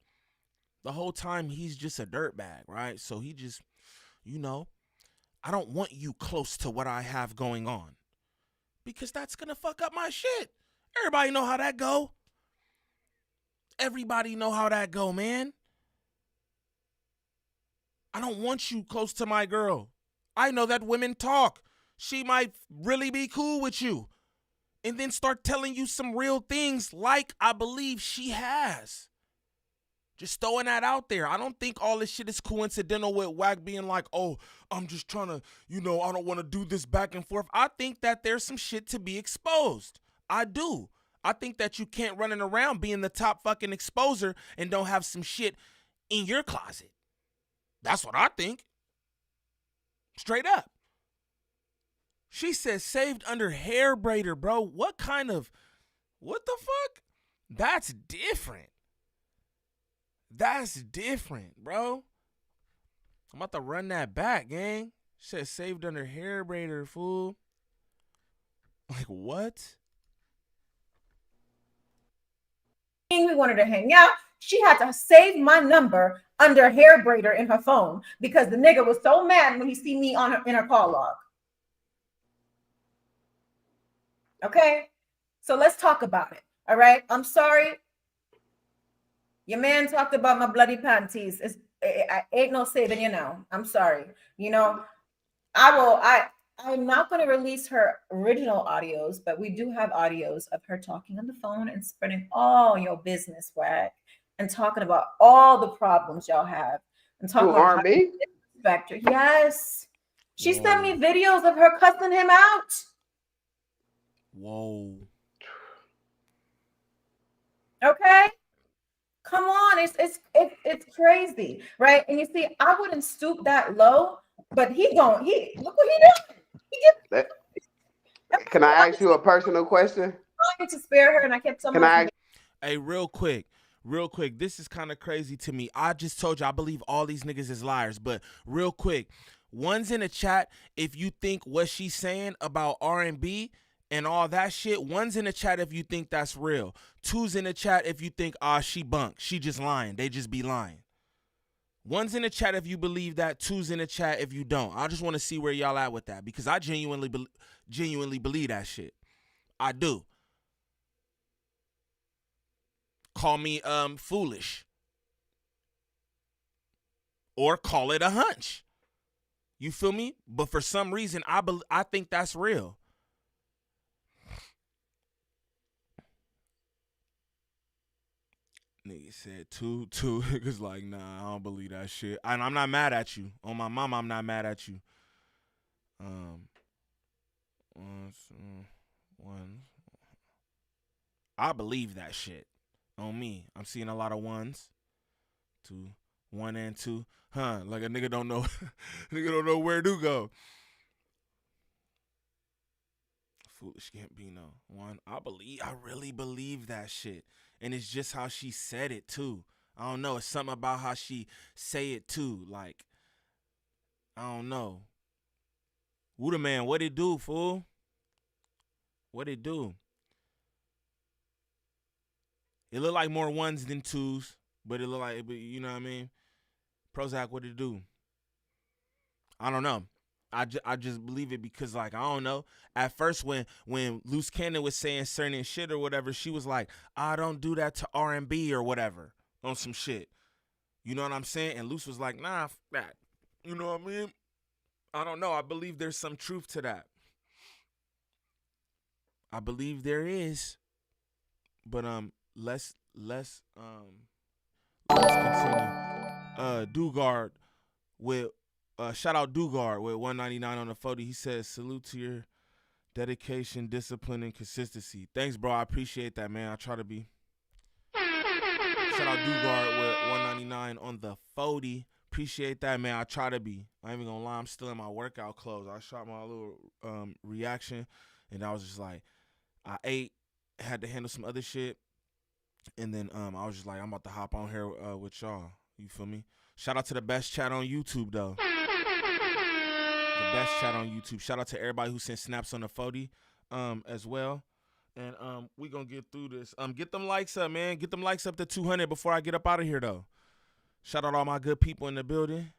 The whole time he's just a dirtbag, right? So he just, you know, I don't want you close to what I have going on because that's gonna fuck up my shit. Everybody know how that go. Everybody know how that go, man. I don't want you close to my girl. I know that women talk. She might really be cool with you and then start telling you some real things like I believe she has. Just throwing that out there. I don't think all this shit is coincidental with Wack being like, oh, I'm just trying to, you know, I don't want to do this back and forth. I think that there's some shit to be exposed. I do. I think that you can't running around being the top fucking exposer and don't have some shit in your closet. That's what I think. Straight up. She says saved under hair braider, bro. What the fuck? That's different. That's different, bro. I'm about to run that back, gang. She said saved under hair braider, fool. Like, what? We wanted to hang out. She had to save my number under hair braider in her phone because the nigga was so mad when he see me in her call log. Okay, so let's talk about it. All right, I'm sorry. Your man talked about my bloody panties. I ain't no saving you now. I'm sorry. You know, I'm not going to release her original audios, but we do have audios of her talking on the phone and spreading all your business, Wack, and talking about all the problems y'all have and talking about R&B? Factor. Yes, she sent me videos of her cussing him out. Whoa. Okay, come on, it's crazy, right? And you see, I wouldn't stoop that low, but look what he doing. Can I ask you a personal question? I need to spare her, and I kept telling Hey, real quick. This is kind of crazy to me. I just told you I believe all these niggas is liars, but real quick, one's in the chat if you think what she's saying about R&B and all that shit. One's in the chat if you think that's real. Two's in the chat if you think, she bunk. She just lying. They just be lying. One's in the chat if you believe that. Two's in the chat if you don't. I just want to see where y'all at with that because I genuinely believe that shit. I do. Call me foolish. Or call it a hunch. You feel me? But for some reason, I think that's real. Nigga said two niggas like, nah, I don't believe that shit. And I'm not mad at you. On my mama, I'm not mad at you. One. I believe that shit. On me. I'm seeing a lot of ones. 2, 1 and 2. Like a nigga don't know nigga don't know where to go. Foolish can't be no one. I really believe that shit. And it's just how she said it too. I don't know. It's something about how she say it too. Like, I don't know. Woo the man, what it do, fool? What it do? It looked like more ones than twos, but it looked like, you know what I mean? Prozac, what it do? I don't know. I just believe it because, like, I don't know. At first, when Loose Cannon was saying certain shit or whatever, she was like, I don't do that to R&B or whatever on some shit. You know what I'm saying? And Loose was like, nah, f that. You know what I mean? I don't know. I believe there's some truth to that. I believe there is. But let's continue. Dugard with shout out Dugard with 199 on the 40. He says, salute to your dedication, discipline, and consistency. Thanks, bro. I appreciate that, man. I try to be. Shout out Dugard with 199 on the 40. Appreciate that, man. I try to be. I ain't even gonna lie. I'm still in my workout clothes. I shot my little reaction, and I was just like, I ate, had to handle some other shit, and then I was just like, I'm about to hop on here with y'all. You feel me? Shout out to the best chat on YouTube, though. The best chat on YouTube. Shout out to everybody who sent snaps on the 40 as well. And we gonna get through this. Get them likes up, man. Get them likes up to 200 before I get up out of here, though. Shout out all my good people in the building.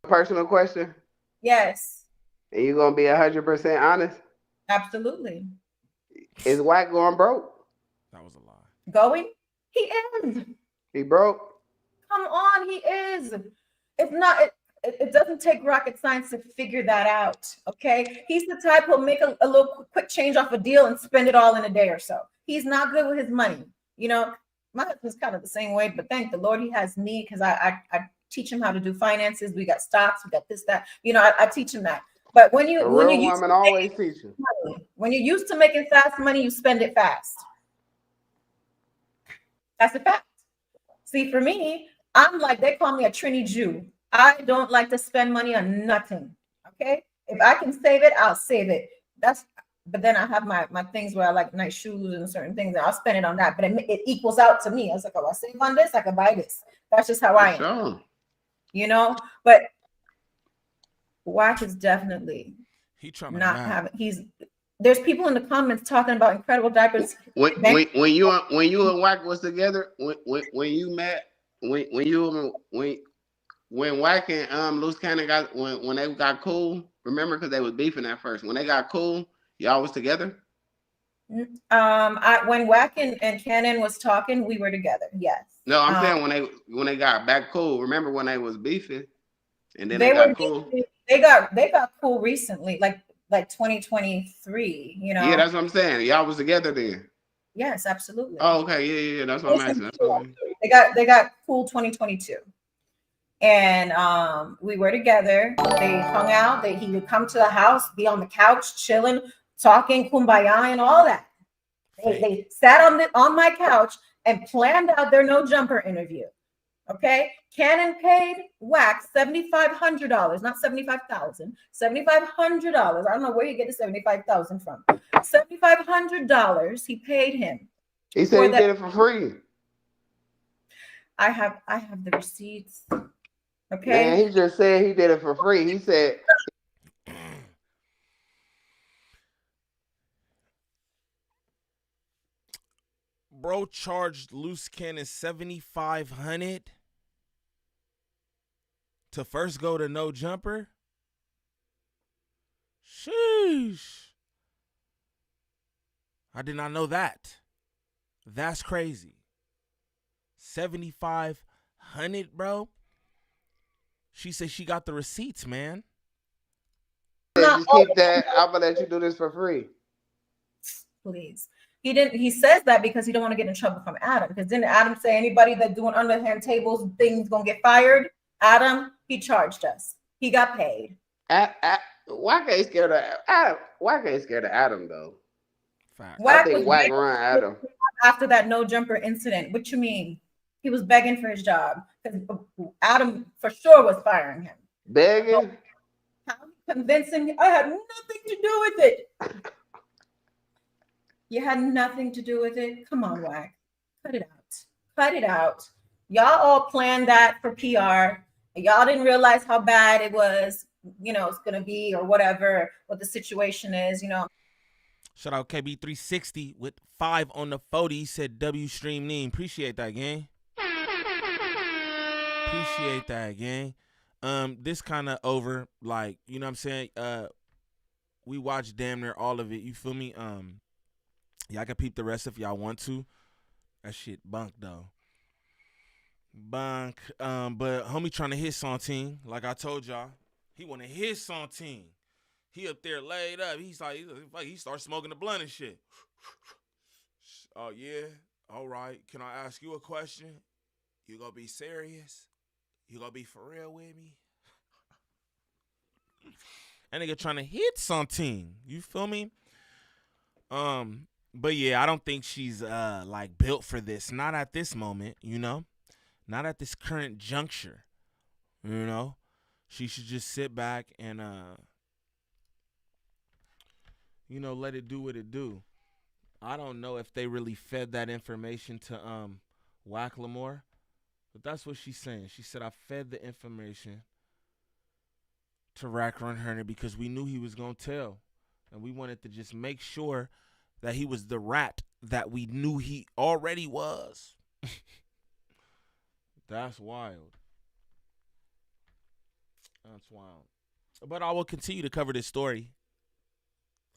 Personal question. Yes. Are you gonna be 100% honest? Absolutely. Is Wack going broke? That was a lie. Going? He is. He broke? Come on, he is. If not, it doesn't take rocket science to figure that out, okay? He's the type who'll make a little quick change off a deal and spend it all in a day or so. He's not good with his money. You know, my husband's kind of the same way, but thank the Lord he has me because I teach him how to do finances. We got stocks, we got this, that. You know, I teach him that. But when you're used to making fast money, you spend it fast. That's a fact. See, for me, I'm like, they call me a Trini Jew. I don't like to spend money on nothing. Okay. If I can save it, I'll save it. But then I have my things where I like nice shoes and certain things, and I'll spend it on that. But it equals out to me. I was like, oh, I save on this, I can buy this. That's just how I am. Sure. You know, but Wack is definitely not having. There's people in the comments talking about incredible diapers. When you and Wack was together, when you met, when Wack and Loose Cannon got when they got cool, remember, because they was beefing at first. When they got cool, y'all was together. When Wack and Cannon was talking, we were together. Yes. No, I'm saying when they got back cool. Remember when they was beefing, and then they got cool. They got cool recently, like 2023. You know. Yeah, that's what I'm saying. Y'all was together then. Yes, absolutely. Oh, okay, yeah. That's what I'm asking. That's what they got cool 2022, and we were together. They hung out. He would come to the house, be on the couch, chilling, talking, kumbaya, and all that. They sat on my couch and planned out their No Jumper interview. Okay, Cannon paid Wack $7,500, not $75,000, $7,500. I don't know where you get the $75,000 from. $7,500 he paid him. He said he did it for free. I have the receipts. Okay. Man, he just said he did it for free. He said. Bro charged Loose Cannon $7,500 to first go to No Jumper. Sheesh. I did not know that. That's crazy. $7,500, bro. She said she got the receipts, man. Just keep that. I'm gonna let you do this for free. Please. He says that because he don't want to get in trouble from Adam. Because didn't Adam say anybody that doing underhand tables things gonna get fired? Adam, he charged us. He got paid. Wack ain't scared of Adam. Wack ain't scared of Adam though. I think Wack run Adam. After that No Jumper incident. What you mean? He was begging for his job because Adam for sure was firing him. Begging? How convincing? I had nothing to do with it. You had nothing to do with it. Come on, Wack. Cut it out. Cut it out. Y'all all planned that for PR. Y'all didn't realize how bad it was, you know, it's going to be or whatever, what the situation is, you know. Shout out KB360 with 5 on the 40. He said W Niem. Appreciate that, gang. Appreciate that, gang. This kind of over, like, you know what I'm saying? We watched damn near all of it. You feel me? Y'all can peep the rest if y'all want to. That shit bunk though. Bunk. But homie trying to hit Santine. Like I told y'all, he want to hit Santine. He up there laid up. He's like, he starts smoking the blunt and shit. Oh yeah. All right. Can I ask you a question? You gonna be serious? You gonna be for real with me? That nigga trying to hit Santine. You feel me? But yeah, I don't think she's like built for this. Not at this moment, you know? Not at this current juncture. You know? She should just sit back and you know, let it do what it do. I don't know if they really fed that information to Wack100, but that's what she's saying. She said I fed the information to Wack100 because we knew he was gonna tell, and we wanted to just make sure that he was the rat that we knew he already was. That's wild. That's wild. But I will continue to cover this story.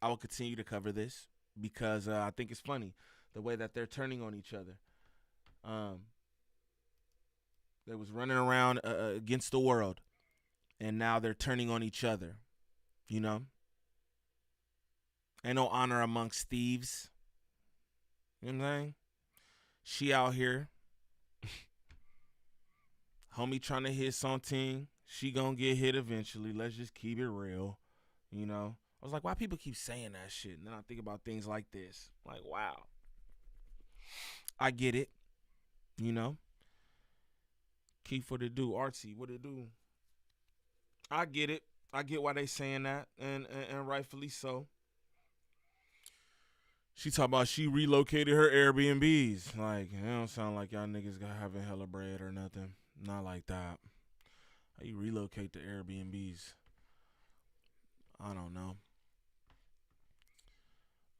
I will continue to cover this because I think it's funny the way that they're turning on each other. They was running around against the world, and now they're turning on each other. You know? Ain't no honor amongst thieves. You know what I'm saying? She out here. Homie trying to hit Santine. She gonna get hit eventually. Let's just keep it real. You know? I was like, why people keep saying that shit? And then I think about things like this. Like, wow. I get it. You know? Keep what it do. Artsy, what it do? I get it. I get why they saying that. And rightfully so. She talk about she relocated her Airbnbs. Like, it don't sound like y'all niggas got having hella bread or nothing. Not like that. How you relocate the Airbnbs? I don't know.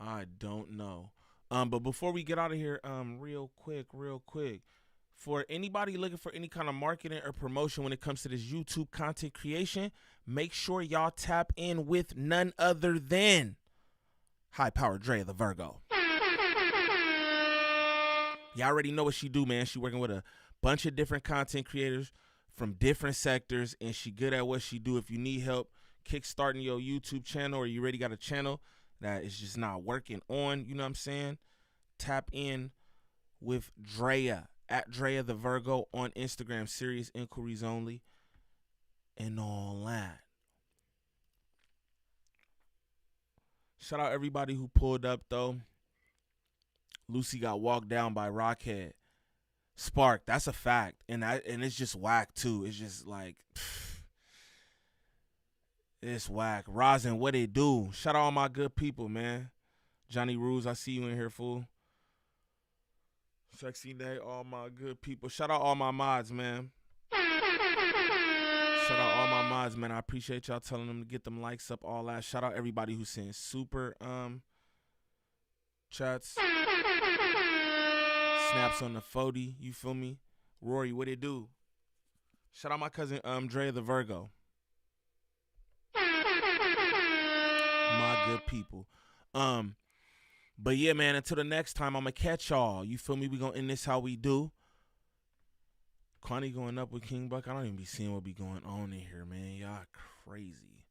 I don't know. But before we get out of here, real quick. For anybody looking for any kind of marketing or promotion when it comes to this YouTube content creation, make sure y'all tap in with none other than High Power Dre the Virgo. Y'all already know what she do, man. She working with a bunch of different content creators from different sectors, and she good at what she do. If you need help kickstarting your YouTube channel, or you already got a channel that is just not working on, you know what I'm saying? Tap in with Drea at Drea the Virgo on Instagram. Serious inquiries only and all that. Shout out everybody who pulled up though. Lucy got walked down by Rockhead. Spark, that's a fact. And it's just whack too. It's just like it's whack. Rosin, what it do? Shout out all my good people, man. Johnny Ruse, I see you in here, fool. Sexy Nay, all my good people. Shout out all my mods, man. Shout out all my mods, man. I appreciate y'all telling them to get them likes up, all that. Shout out everybody who's saying super chats. Snaps on the 40, you feel me? Rory, what it do? Shout out my cousin Dre the Virgo. My good people. But yeah, man, until the next time, I'm gonna catch y'all. You feel me? We gonna end this how we do. Kwani going up with King Buck. I don't even be seeing what be going on in here, man. Y'all crazy.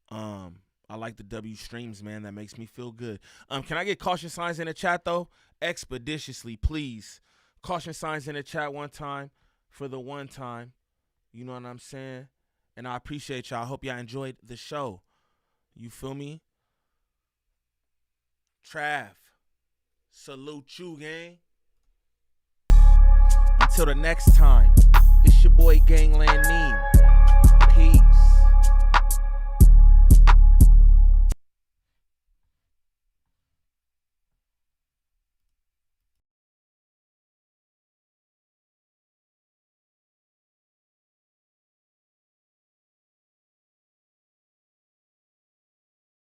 I like the W streams, man. That makes me feel good. Can I get caution signs in the chat though? Expeditiously, please. Caution signs in the chat one time for the one time. You know what I'm saying? And I appreciate y'all. I hope y'all enjoyed the show. You feel me? Trav, salute you, gang. Until the next time.